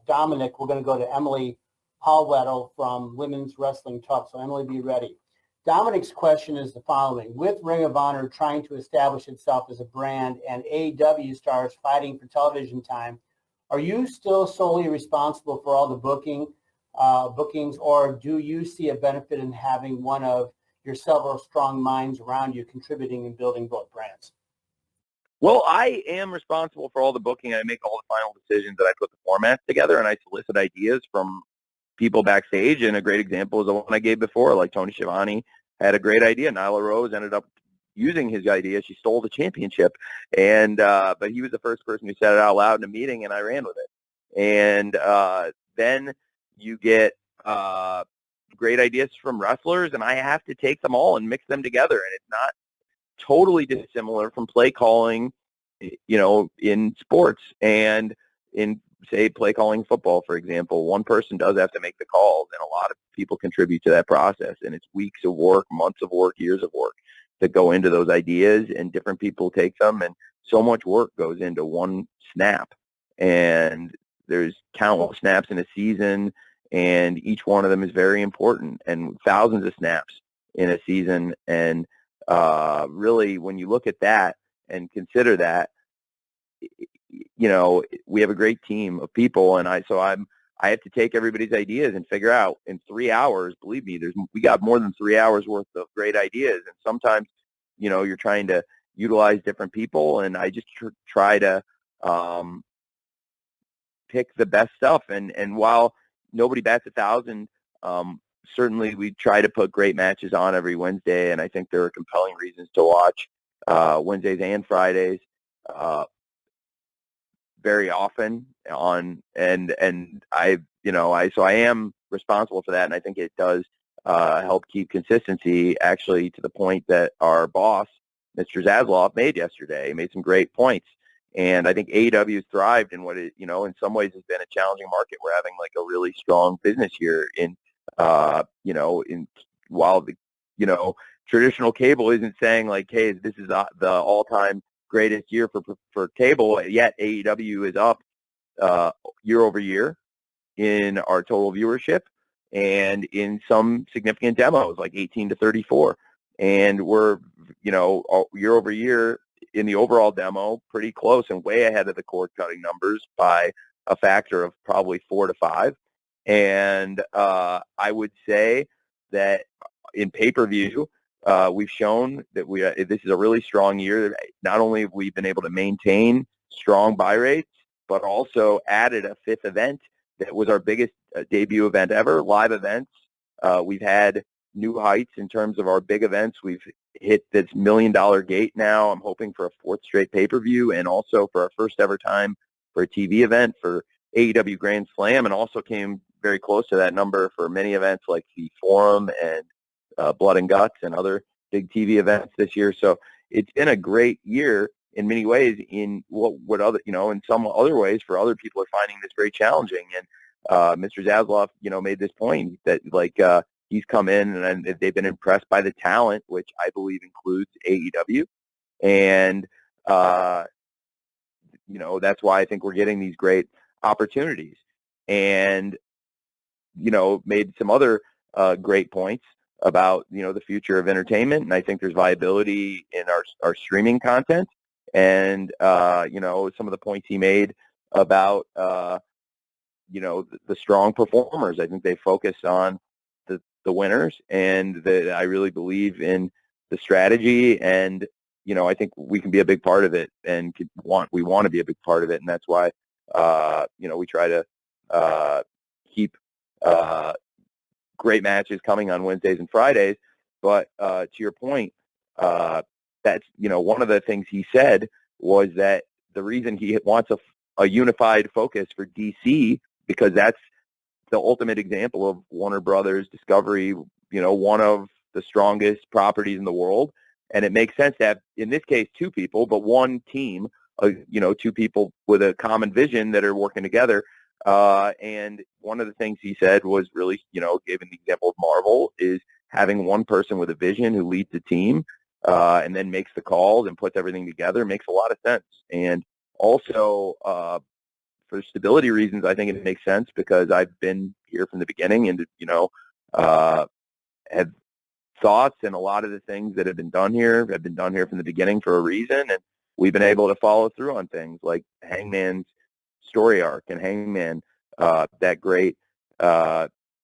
Dominic, we're going to go to Emily Hallweddle from Women's Wrestling Talk. So Emily, be ready. Dominic's question is the following. With Ring of Honor trying to establish itself as a brand and AEW stars fighting for television time, are you still solely responsible for all the bookings, or do you see a benefit in having one of your several strong minds around you contributing and building both brands? Well, I am responsible for all the booking. I make all the final decisions, and I put the formats together, and I solicit ideas from people backstage. And a great example is the one I gave before, like Tony Schiavone had a great idea. Nyla Rose ended up using his idea. She stole the championship, and but he was the first person who said it out loud in a meeting, and I ran with it. And then you get great ideas from wrestlers, and I have to take them all and mix them together, and it's not totally dissimilar from play calling, in sports and in, say, play calling football, for example. One person does have to make the calls, and a lot of people contribute to that process, and it's weeks of work, months of work, years of work that go into those ideas, and different people take them, and so much work goes into one snap, and there's countless snaps in a season, and each one of them is very important, and thousands of snaps in a season. And really, when you look at that and consider that, we have a great team of people, and I have to take everybody's ideas and figure out in 3 hours. Believe me, we got more than 3 hours worth of great ideas, and sometimes, you're trying to utilize different people, and I just try to pick the best stuff. And while nobody bats 1,000, certainly we try to put great matches on every Wednesday, and I think there are compelling reasons to watch Wednesdays and Fridays very often on, and I am responsible for that, and I think it does help keep consistency, actually, to the point that our boss, Mr. Zasloff, made yesterday. He made some great points. And I think AEW has thrived in what in some ways has been a challenging market. We're having like a really strong business year while the, traditional cable isn't saying like, hey, this is the all-time greatest year for cable, yet AEW is up year over year in our total viewership and in some significant demos like 18 to 34. And we're, year over year in the overall demo, pretty close and way ahead of the cord-cutting numbers by a factor of probably 4 to 5. And I would say that in pay-per-view, we've shown that this is a really strong year. Not only have we been able to maintain strong buy rates, but also added a 5th event that was our biggest debut event ever, live events. We've had new heights in terms of our big events. We've hit this $1 million gate now. I'm hoping for a 4th straight pay-per-view, and also for our first ever time for a TV event for AEW Grand Slam, and also came very close to that number for many events like the Forum and Blood and Guts and other big TV events this year. So it's been a great year in many ways. In what other, in some other ways, for other people are finding this very challenging. And Mr. Zasloff, made this point that he's come in and they've been impressed by the talent, which I believe includes AEW. And, that's why I think we're getting these great opportunities. And, made some other great points about, the future of entertainment. And I think there's viability in our streaming content. And, some of the points he made about, the strong performers. I think they focus on the winners, and I really believe in the strategy, and I think we can be a big part of it, and we want to be a big part of it, and that's why we try to keep great matches coming on Wednesdays and Fridays. But to your point, that's one of the things he said was that the reason he wants a unified focus for DC, because that's the ultimate example of Warner Brothers Discovery, one of the strongest properties in the world. And it makes sense to have, in this case, 2 people, but one team, 2 people with a common vision that are working together. And one of the things he said was really, giving the example of Marvel, is having one person with a vision who leads the team and then makes the calls and puts everything together makes a lot of sense. And also, for stability reasons, I think it makes sense because I've been here from the beginning and, have thoughts, and a lot of the things that have been done here from the beginning for a reason, and we've been able to follow through on things like Hangman's story arc and Hangman, that great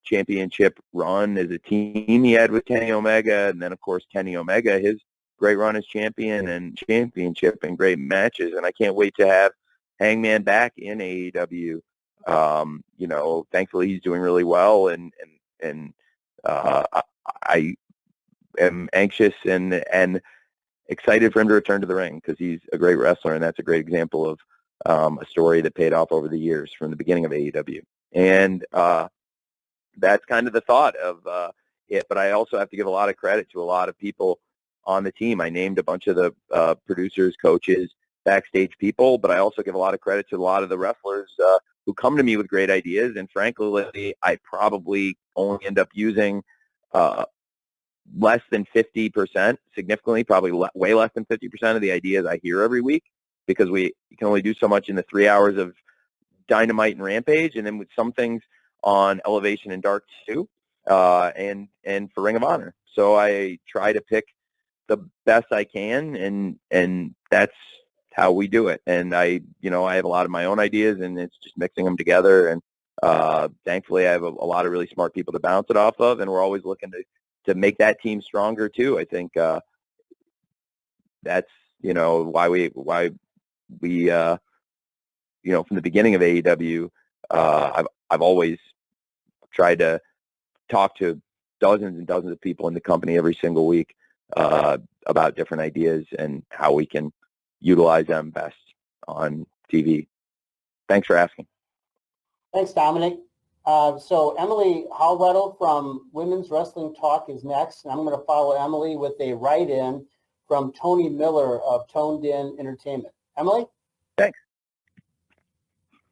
championship run as a team he had with Kenny Omega, and then, of course, Kenny Omega, his great run as champion and championship and great matches, and I can't wait to have Hangman back in AEW. Thankfully he's doing really well, and I am anxious and excited for him to return to the ring because he's a great wrestler, and that's a great example of a story that paid off over the years from the beginning of AEW. And that's kind of the thought of it. But I also have to give a lot of credit to a lot of people on the team. I named a bunch of the producers, coaches, backstage people, but I also give a lot of credit to a lot of the wrestlers who come to me with great ideas. And frankly, I probably only end up using less than 50%, significantly, probably way less than 50% of the ideas I hear every week, because you can only do so much in the 3 hours of Dynamite and Rampage, and then with some things on Elevation and Dark too, and for Ring of Honor. So I try to pick the best I can, and that's how we do it. And I have a lot of my own ideas, and it's just mixing them together. And thankfully, I have a lot of really smart people to bounce it off of, and we're always looking to make that team stronger too. I think that's why we from the beginning of AEW, I've always tried to talk to dozens and dozens of people in the company every single week about different ideas and how we can utilize them best on TV. Thanks for asking. Thanks, Dominic. So Emily Hallweddle from Women's Wrestling Talk is next, and I'm going to follow Emily with a write-in from Toni Miller of Toned In Entertainment. Emily? Thanks.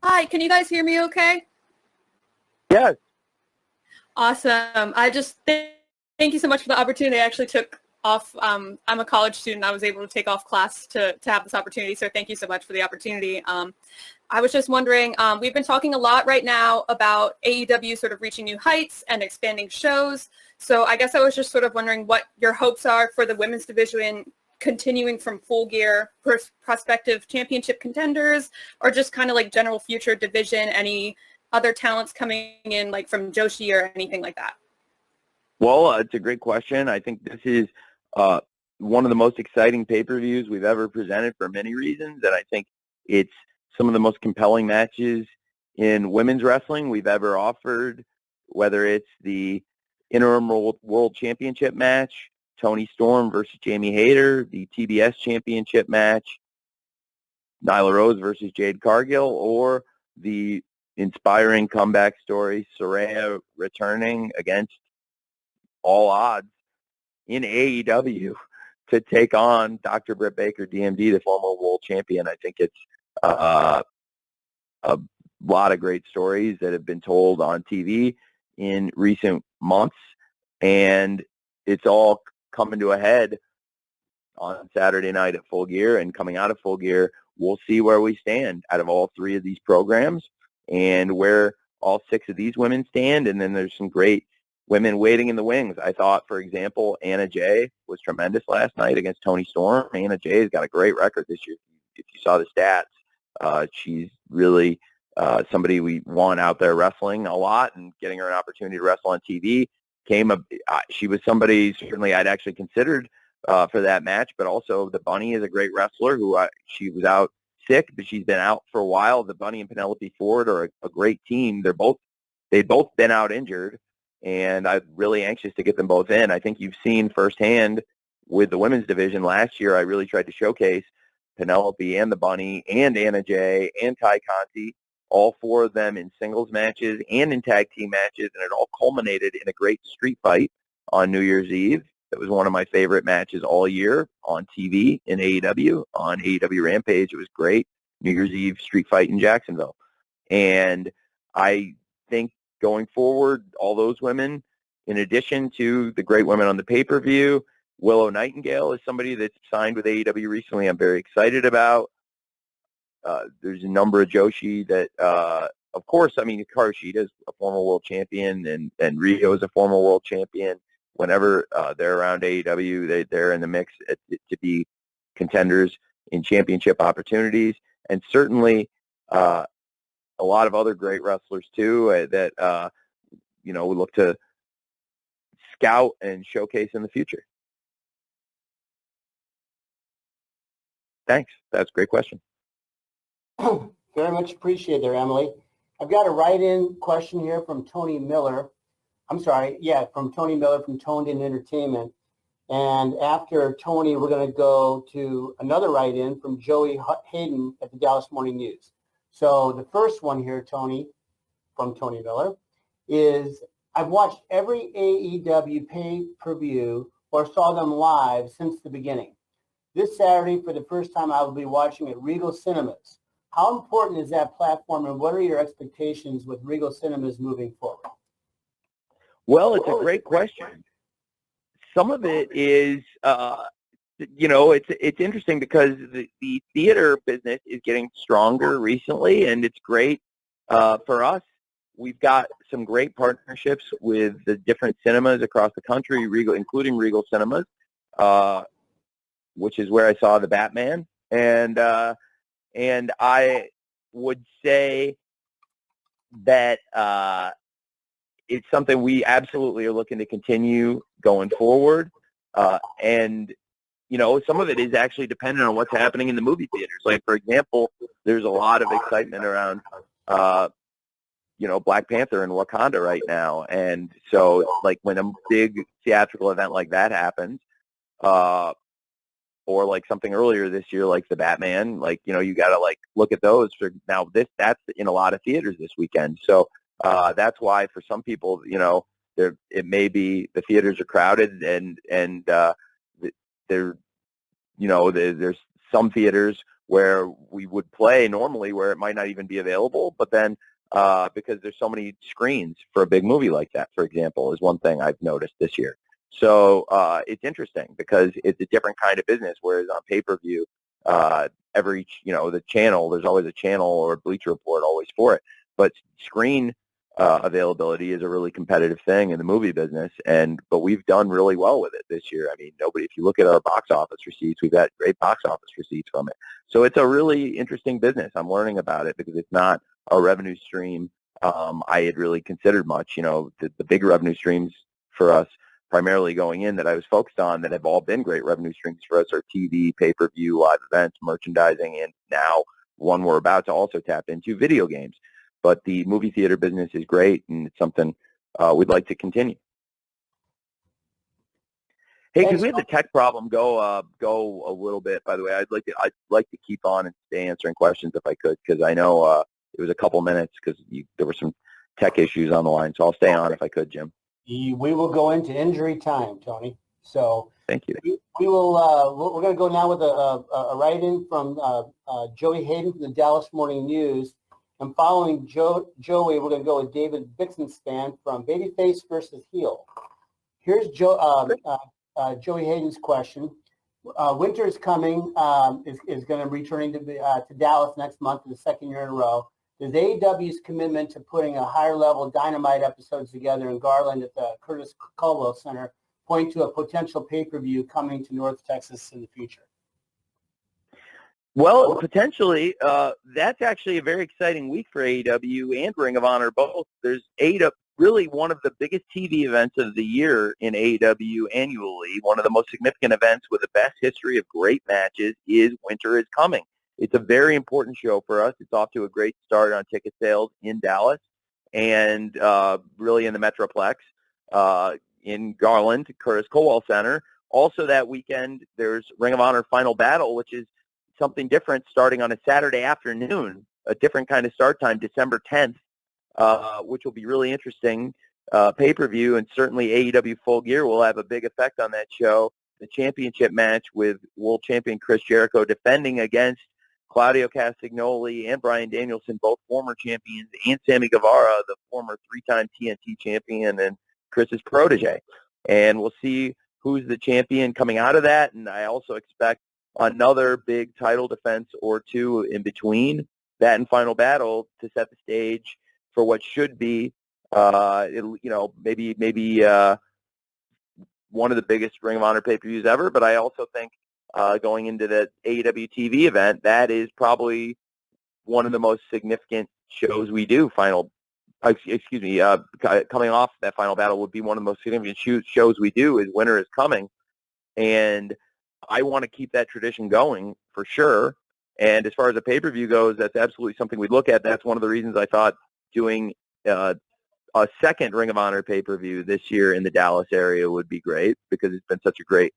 Hi, can you guys hear me okay? Yes. Awesome. I just thank you so much for the opportunity. I actually took off. I'm a college student. I was able to take off class to have this opportunity, so thank you so much for the opportunity. I was just wondering, we've been talking a lot right now about AEW sort of reaching new heights and expanding shows. So I guess I was just sort of wondering what your hopes are for the women's division continuing from Full Gear, prospective championship contenders, or just kind of like general future division, any other talents coming in like from Joshi or anything like that? Well, it's a great question. I think this is one of the most exciting pay-per-views we've ever presented for many reasons, and I think it's some of the most compelling matches in women's wrestling we've ever offered, whether it's the Interim World Championship match, Toni Storm versus Jamie Hayter, the TBS Championship match, Nyla Rose versus Jade Cargill, or the inspiring comeback story, Saraya returning against all odds in AEW to take on Dr. Britt Baker, DMD, the former world champion. I think it's a lot of great stories that have been told on TV in recent months, and it's all coming to a head on Saturday night at Full Gear. And coming out of Full Gear, we'll see where we stand out of all three of these programs and where all six of these women stand. And then there's some great women waiting in the wings. I thought, for example, Anna Jay was tremendous last night against Toni Storm. Anna Jay's got a great record this year. If you saw the stats, she's really somebody we want out there wrestling a lot, and getting her an opportunity to wrestle on TV she was somebody certainly I'd actually considered for that match. But also the Bunny is a great wrestler who she was out sick, but she's been out for a while. The Bunny and Penelope Ford are a great team. They've both been out injured, and I'm really anxious to get them both in. I think you've seen firsthand with the women's division last year, I really tried to showcase Penelope and the Bunny and Anna Jay and Ty Conti, all four of them in singles matches and in tag team matches, and it all culminated in a great street fight on New Year's Eve. It was one of my favorite matches all year on TV in AEW. On AEW Rampage, it was great. New Year's Eve street fight in Jacksonville. And I think going forward, all those women in addition to the great women on the pay-per-view, Willow Nightingale is somebody that's signed with AEW recently. I'm very excited about. There's a number of Joshi that, of course, I mean, Hikaru Shida is a former world champion, and Rio is a former world champion. Whenever they're around AEW, they're in the mix to be contenders in championship opportunities, and certainly a lot of other great wrestlers too that we look to scout and showcase in the future. Thanks. That's a great question. Very much appreciated there, Emily. I've got a write-in question here from Tony Miller. From Tony Miller from Toned In Entertainment. And after Tony, we're going to go to another write-in from Joey Hayden at the Dallas Morning News. So the first one here, Tony, from Tony Miller, is I've watched every AEW pay-per-view or saw them live since the beginning. This Saturday, for the first time, I will be watching at Regal Cinemas. How important is that platform, and what are your expectations with Regal Cinemas moving forward? Well, it's a great question. Some of it is, it's interesting because the theater business is getting stronger recently, and it's great for us. We've got some great partnerships with the different cinemas across the country, including Regal Cinemas, which is where I saw the Batman, and I would say that it's something we absolutely are looking to continue going forward. And, some of it is actually dependent on what's happening in the movie theaters. Like, for example, there's a lot of excitement around, Black Panther and Wakanda right now. And so, like, when a big theatrical event like that happens, or like something earlier this year, like the Batman, you got to look at those for now. That's in a lot of theaters this weekend. So that's why for some people, it may be the theaters are crowded and there's some theaters where we would play normally where it might not even be available, but then because there's so many screens for a big movie like that, for example, is one thing I've noticed this year. So it's interesting because it's a different kind of business, whereas on pay-per-view, the channel, there's always a channel or a Bleacher Report always for it. But screen availability is a really competitive thing in the movie business, but we've done really well with it this year. I mean, if you look at our box office receipts, we've got great box office receipts from it. So it's a really interesting business. I'm learning about it because it's not a revenue stream I had really considered much. The big revenue streams for us primarily going in that I was focused on that have all been great revenue streams for us are TV, pay-per-view, live events, merchandising, and now one we're about to also tap into, video games. But the movie theater business is great, and it's something we'd like to continue. Hey, because we had the tech problem go a little bit, by the way. I'd like to keep on and stay answering questions if I could, because I know it was a couple minutes because there were some tech issues on the line. So I'll stay on if I could, Jim. We will go into injury time, Tony. So thank you. We will. We're going to go now with a write-in from Joey Hayden from the Dallas Morning News, and following Joey, we're going to go with David Bixenspan from Babyface versus Heel. Here's Joey Hayden's question. Winter is coming. Is going to be returning to Dallas next month for the second year in a row. Does AEW's commitment to putting a higher level Dynamite episodes together in Garland at the Curtis Culwell Center point to a potential pay-per-view coming to North Texas in the future? Well, potentially. That's actually a very exciting week for AEW and Ring of Honor both. There's really one of the biggest TV events of the year in AEW annually. One of the most significant events with the best history of great matches is Winter is Coming. It's a very important show for us. It's off to a great start on ticket sales in Dallas and really in the Metroplex, in Garland, Curtis Culwell Center. Also that weekend, there's Ring of Honor Final Battle, which is something different, starting on a Saturday afternoon, a different kind of start time, December 10th, which will be really interesting pay-per-view, and certainly AEW Full Gear will have a big effect on that show. The championship match with world champion Chris Jericho defending against Claudio Castagnoli and Bryan Danielson, both former champions, and Sammy Guevara, the former three-time TNT champion and Chris's protege. And we'll see who's the champion coming out of that. And I also expect another big title defense or two in between that and Final Battle to set the stage for what should be, maybe one of the biggest Ring of Honor pay-per-views ever. But I also think going into the AEW TV event, that is probably one of the most significant shows we do. Coming off that Final Battle would be one of the most significant shows we do is Winter is Coming. And I want to keep that tradition going for sure. And as far as the pay-per-view goes, that's absolutely something we'd look at. That's one of the reasons I thought doing a second Ring of Honor pay-per-view this year in the Dallas area would be great, because it's been such a great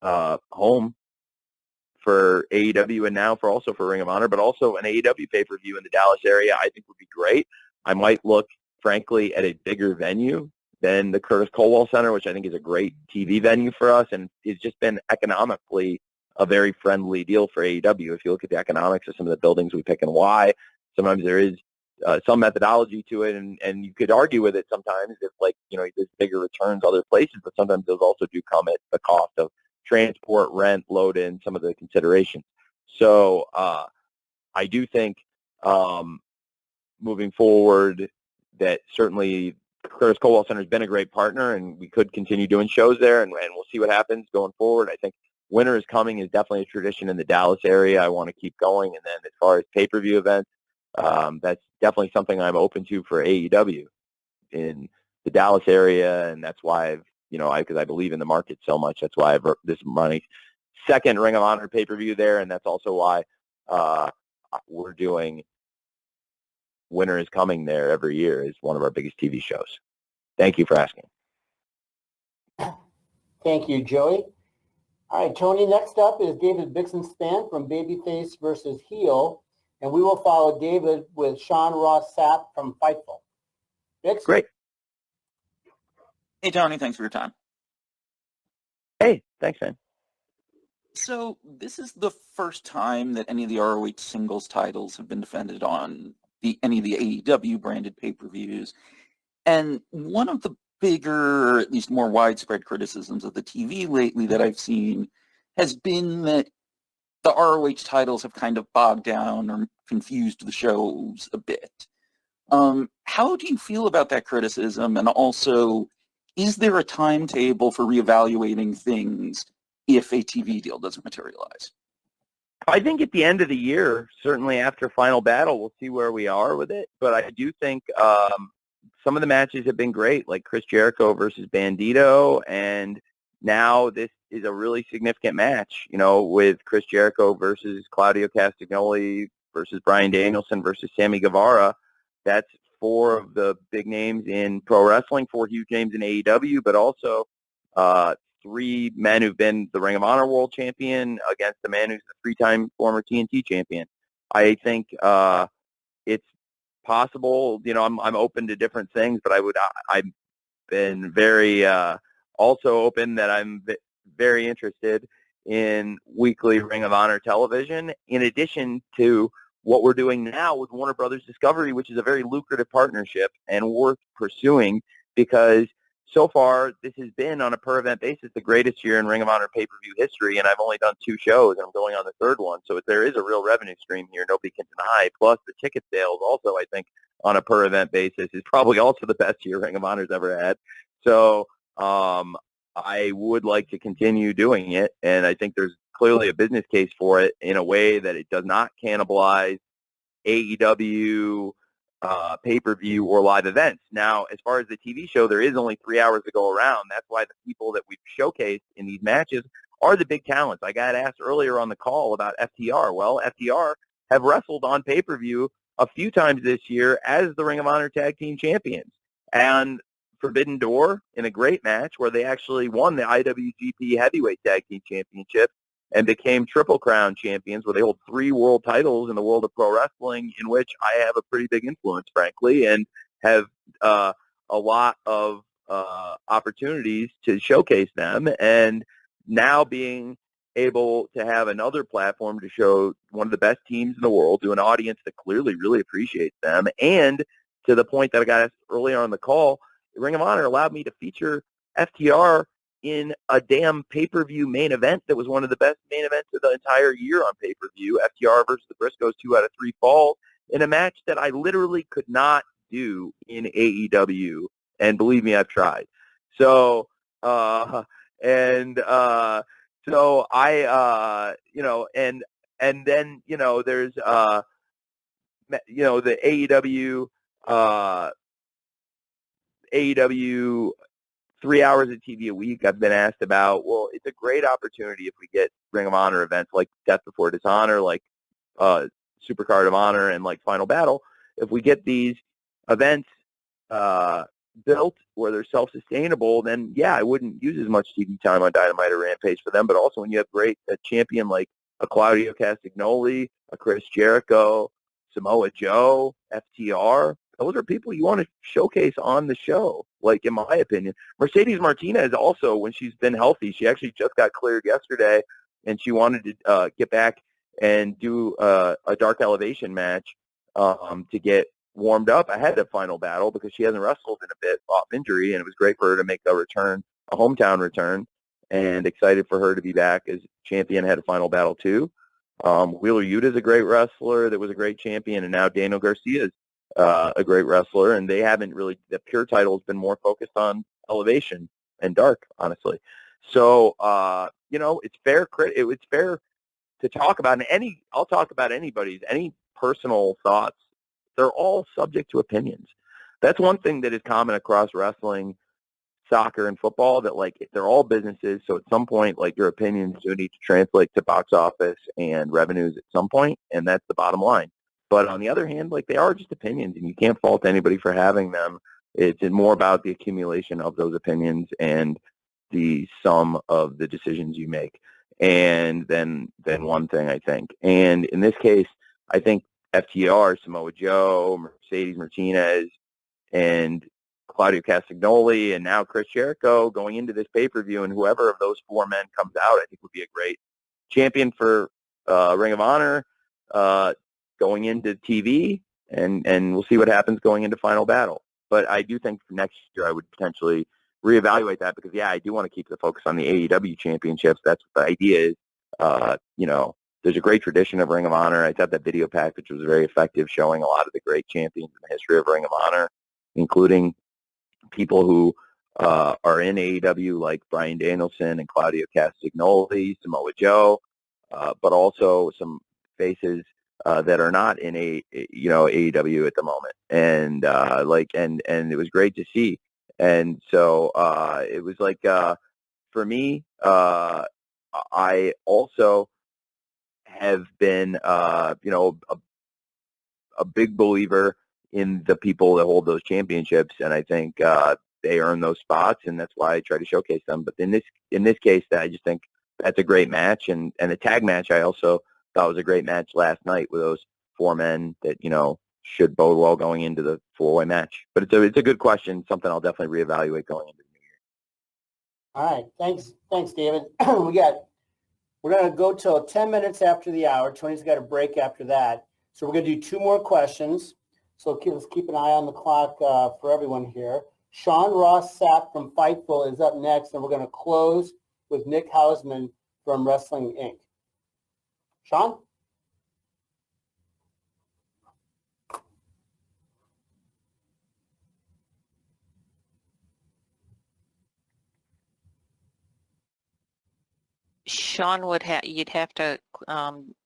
home for AEW and now for Ring of Honor, but also an AEW pay-per-view in the Dallas area I think would be great. I might look, frankly, at a bigger venue than the Curtis Colwell Center, which I think is a great TV venue for us, and it's just been economically a very friendly deal for AEW. If you look at the economics of some of the buildings we pick and why, sometimes there is some methodology to it, and you could argue with it sometimes if, there's bigger returns other places, but sometimes those also do come at the cost of transport, rent, load in, some of the considerations. So I do think moving forward that certainly Curtis Colwell Center has been a great partner, and we could continue doing shows there, and we'll see what happens going forward. I think Winter is Coming is definitely a tradition in the Dallas area I want to keep going. And then as far as pay-per-view events, that's definitely something I'm open to for AEW in the Dallas area, and that's why because I believe in the market so much. That's why I've this money second Ring of Honor pay-per-view there, and that's also why we're doing Winter is Coming there every year is one of our biggest TV shows. Thank you for asking. Thank you, Joey. All right, Tony, next up is David Bixenspan from Babyface versus Heel, and we will follow David with Sean Ross Sapp from Fightful. Bix? Great. Hey, Tony, thanks for your time. Hey, thanks, man. So this is the first time that any of the ROH singles titles have been defended on any of the AEW branded pay-per-views. And one of the bigger, or at least more widespread criticisms of the TV lately that I've seen has been that the ROH titles have kind of bogged down or confused the shows a bit. How do you feel about that criticism? And also, is there a timetable for reevaluating things if a TV deal doesn't materialize? I think at the end of the year, certainly after Final Battle, we'll see where we are with it. But I do think some of the matches have been great, like Chris Jericho versus Bandito, and now this is a really significant match, with Chris Jericho versus Claudio Castagnoli versus Bryan Danielson versus Sammy Guevara. That's four of the big names in pro wrestling, four huge names in AEW, but also three men who've been the Ring of Honor World Champion against the man who's the three-time former TNT champion. I think it's possible. I'm open to different things, but I've been very also open that I'm very interested in weekly Ring of Honor television, in addition to what we're doing now with Warner Brothers Discovery, which is a very lucrative partnership and worth pursuing, because so far this has been, on a per-event basis, the greatest year in Ring of Honor pay-per-view history, and I've only done 2 shows, and I'm going on the 3rd one. So there is a real revenue stream here nobody can deny. Plus the ticket sales also, I think, on a per-event basis is probably also the best year Ring of Honor's ever had. So I would like to continue doing it, and I think there's clearly a business case for it in a way that it does not cannibalize AEW pay-per-view or live events. Now, as far as the TV show, there is only 3 hours to go around. That's why the people that we've showcased in these matches are the big talents. I got asked earlier on the call about FTR. Well, FTR have wrestled on pay-per-view a few times this year as the Ring of Honor Tag Team Champions. And Forbidden Door in a great match where they actually won the IWGP Heavyweight Tag Team Championship and became Triple Crown champions, where they hold 3 world titles in the world of pro wrestling, in which I have a pretty big influence, frankly, and have a lot of opportunities to showcase them. And now being able to have another platform to show one of the best teams in the world to an audience that clearly really appreciates them, and to the point that I got asked earlier on the call, Ring of Honor allowed me to feature FTR in a damn pay-per-view main event that was one of the best main events of the entire year on pay-per-view, FTR versus the Briscoes 2 out of 3 falls, in a match that I literally could not do in AEW. And believe me, I've tried. So, so I, and then, there's, the AEW 3 hours of TV a week. I've been asked about. Well, it's a great opportunity if we get Ring of Honor events like Death Before Dishonor, like Supercard of Honor, and like Final Battle. If we get these events built where they're self-sustainable, then yeah, I wouldn't use as much TV time on Dynamite or Rampage for them. But also when you have a champion like a Claudio Castagnoli, a Chris Jericho, Samoa Joe, FTR, those are people you want to showcase on the show, like, in my opinion. Mercedes Martinez also, when she's been healthy, she actually just got cleared yesterday, and she wanted to get back and do a Dark Elevation match to get warmed up ahead of Final Battle, because she hasn't wrestled in a bit off injury, and it was great for her to make a return, a hometown return, and excited for her to be back as champion ahead of Final Battle 2. Wheeler Yuta's a great wrestler that was a great champion, and now Daniel Garcia's a great wrestler, and they haven't really, the pure title has been more focused on Elevation and Dark, honestly. So, it's fair. It's fair to talk about, and I'll talk about any personal thoughts. They're all subject to opinions. That's one thing that is common across wrestling, soccer, and football, that, like, they're all businesses. So at some point, like, your opinions do need to translate to box office and revenues at some point, and that's the bottom line. But on the other hand, like, they are just opinions, and you can't fault anybody for having them. It's more about the accumulation of those opinions and the sum of the decisions you make. And then one thing, I think. And in this case, I think FTR, Samoa Joe, Mercedes Martinez, and Claudio Castagnoli, and now Chris Jericho going into this pay-per-view, and whoever of those 4 men comes out, I think would be a great champion for Ring of Honor going into TV, and we'll see what happens going into Final Battle. But I do think for next year I would potentially reevaluate that, because, yeah, I do want to keep the focus on the AEW championships. That's what the idea is. There's a great tradition of Ring of Honor. I thought that video package was very effective, showing a lot of the great champions in the history of Ring of Honor, including people who are in AEW, like Bryan Danielson and Claudio Castagnoli, Samoa Joe, but also some faces that are not in AEW at the moment, and and it was great to see. And so it was like, for me, I also have been a big believer in the people that hold those championships, and I think they earn those spots, and that's why I try to showcase them. But in this case, I just think that's a great match, and the tag match I also thought was a great match last night with those 4 men that should bode well going into the 4-way match. But it's a good question, something I'll definitely reevaluate going into the new year. All right, thanks, David. We're going to go till 10 minutes after the hour. Tony's got a break after that, so we're going to do 2 more questions. So let's keep an eye on the clock for everyone here. Sean Ross Sapp from Fightful is up next, and we're going to close with Nick Hausman from Wrestling Inc. Sean? Sean you'd have to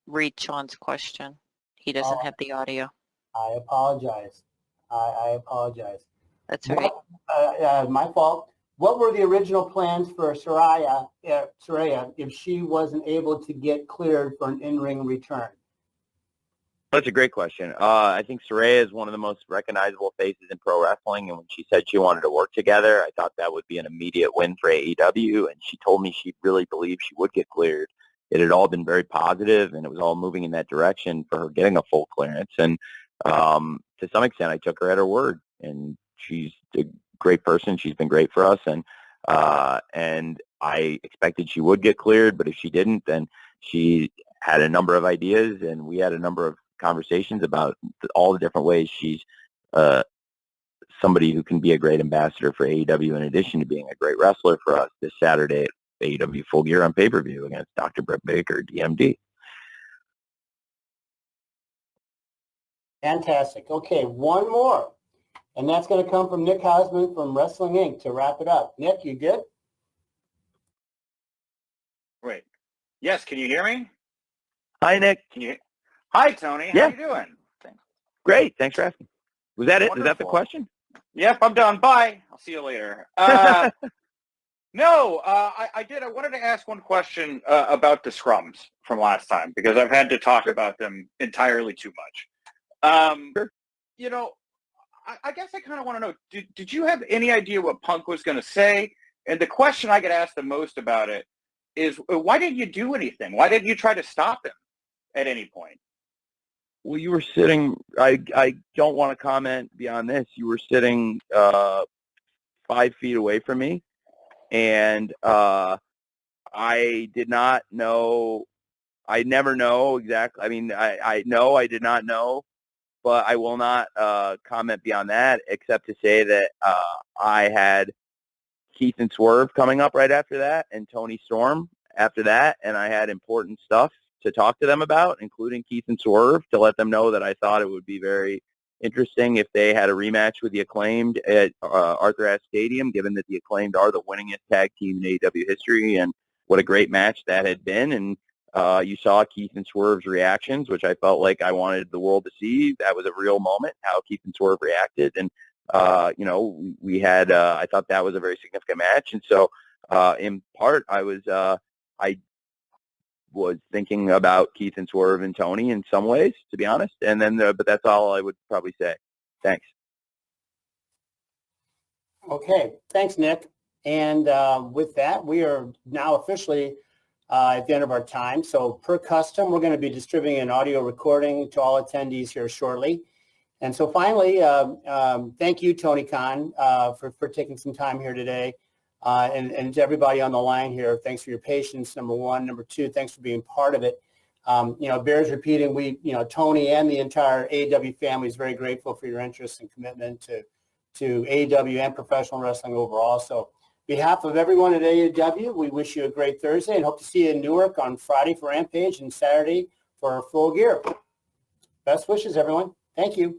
read Sean's question. He doesn't have the audio. I apologize. I apologize. That's all right. My fault. What were the original plans for Saraya if she wasn't able to get cleared for an in-ring return? That's a great question. I think Saraya is one of the most recognizable faces in pro wrestling, and when she said she wanted to work together, I thought that would be an immediate win for AEW, and she told me she really believed she would get cleared. It had all been very positive, and it was all moving in that direction for her getting a full clearance, and to some extent, I took her at her word, and she's a great person. She's been great for us, and I expected she would get cleared, but if she didn't, then she had a number of ideas, and we had a number of conversations about all the different ways she's somebody who can be a great ambassador for AEW in addition to being a great wrestler for us this Saturday at AEW Full Gear on pay-per-view against Dr. Britt Baker, DMD. Fantastic. Okay, one more. And that's going to come from Nick Hausman from Wrestling Inc. to wrap it up. Nick, you good? Wait. Yes, can you hear me? Hi, Nick. Hi, Tony. Yeah. How you doing? Great. Thanks for asking. Was that it? Wonderful. Is that the question? Yep, I'm done. Bye. I'll see you later. No, I did. I wanted to ask one question about the scrums from last time because I've had to talk about them entirely too much. Sure. You know, I guess I kind of want to know, did you have any idea what Punk was going to say? And the question I get asked the most about it is, why didn't you do anything? Why didn't you try to stop him at any point? Well, you were sitting, I don't want to comment beyond this. You were sitting 5 feet away from me, and I did not know, I never know exactly. I mean, I know I did not know, but I will not comment beyond that except to say that I had Keith and Swerve coming up right after that and Toni Storm after that, and I had important stuff to talk to them about, including Keith and Swerve, to let them know that I thought it would be very interesting if they had a rematch with the Acclaimed at Arthur Ashe Stadium, given that the Acclaimed are the winningest tag team in AEW history, and what a great match that had been. And you saw Keith and Swerve's reactions, which I felt like I wanted the world to see. That was a real moment, how Keith and Swerve reacted. And, you know, we had, I thought that was a very significant match. And so, in part, I was thinking about Keith and Swerve and Toni in some ways, to be honest. And then, but that's all I would probably say. Thanks. Okay, thanks, Nick. And with that, we are now officially at the end of our time. So per custom, we're going to be distributing an audio recording to all attendees here shortly. And so finally, thank you, Tony Khan, for taking some time here today. And to everybody on the line here, thanks for your patience, number one. Number two, thanks for being part of it. You know, bears repeating, Tony and the entire AEW family is very grateful for your interest and commitment to AEW and professional wrestling overall. So on behalf of everyone at AEW, we wish you a great Thursday and hope to see you in Newark on Friday for Rampage and Saturday for Full Gear. Best wishes, everyone. Thank you.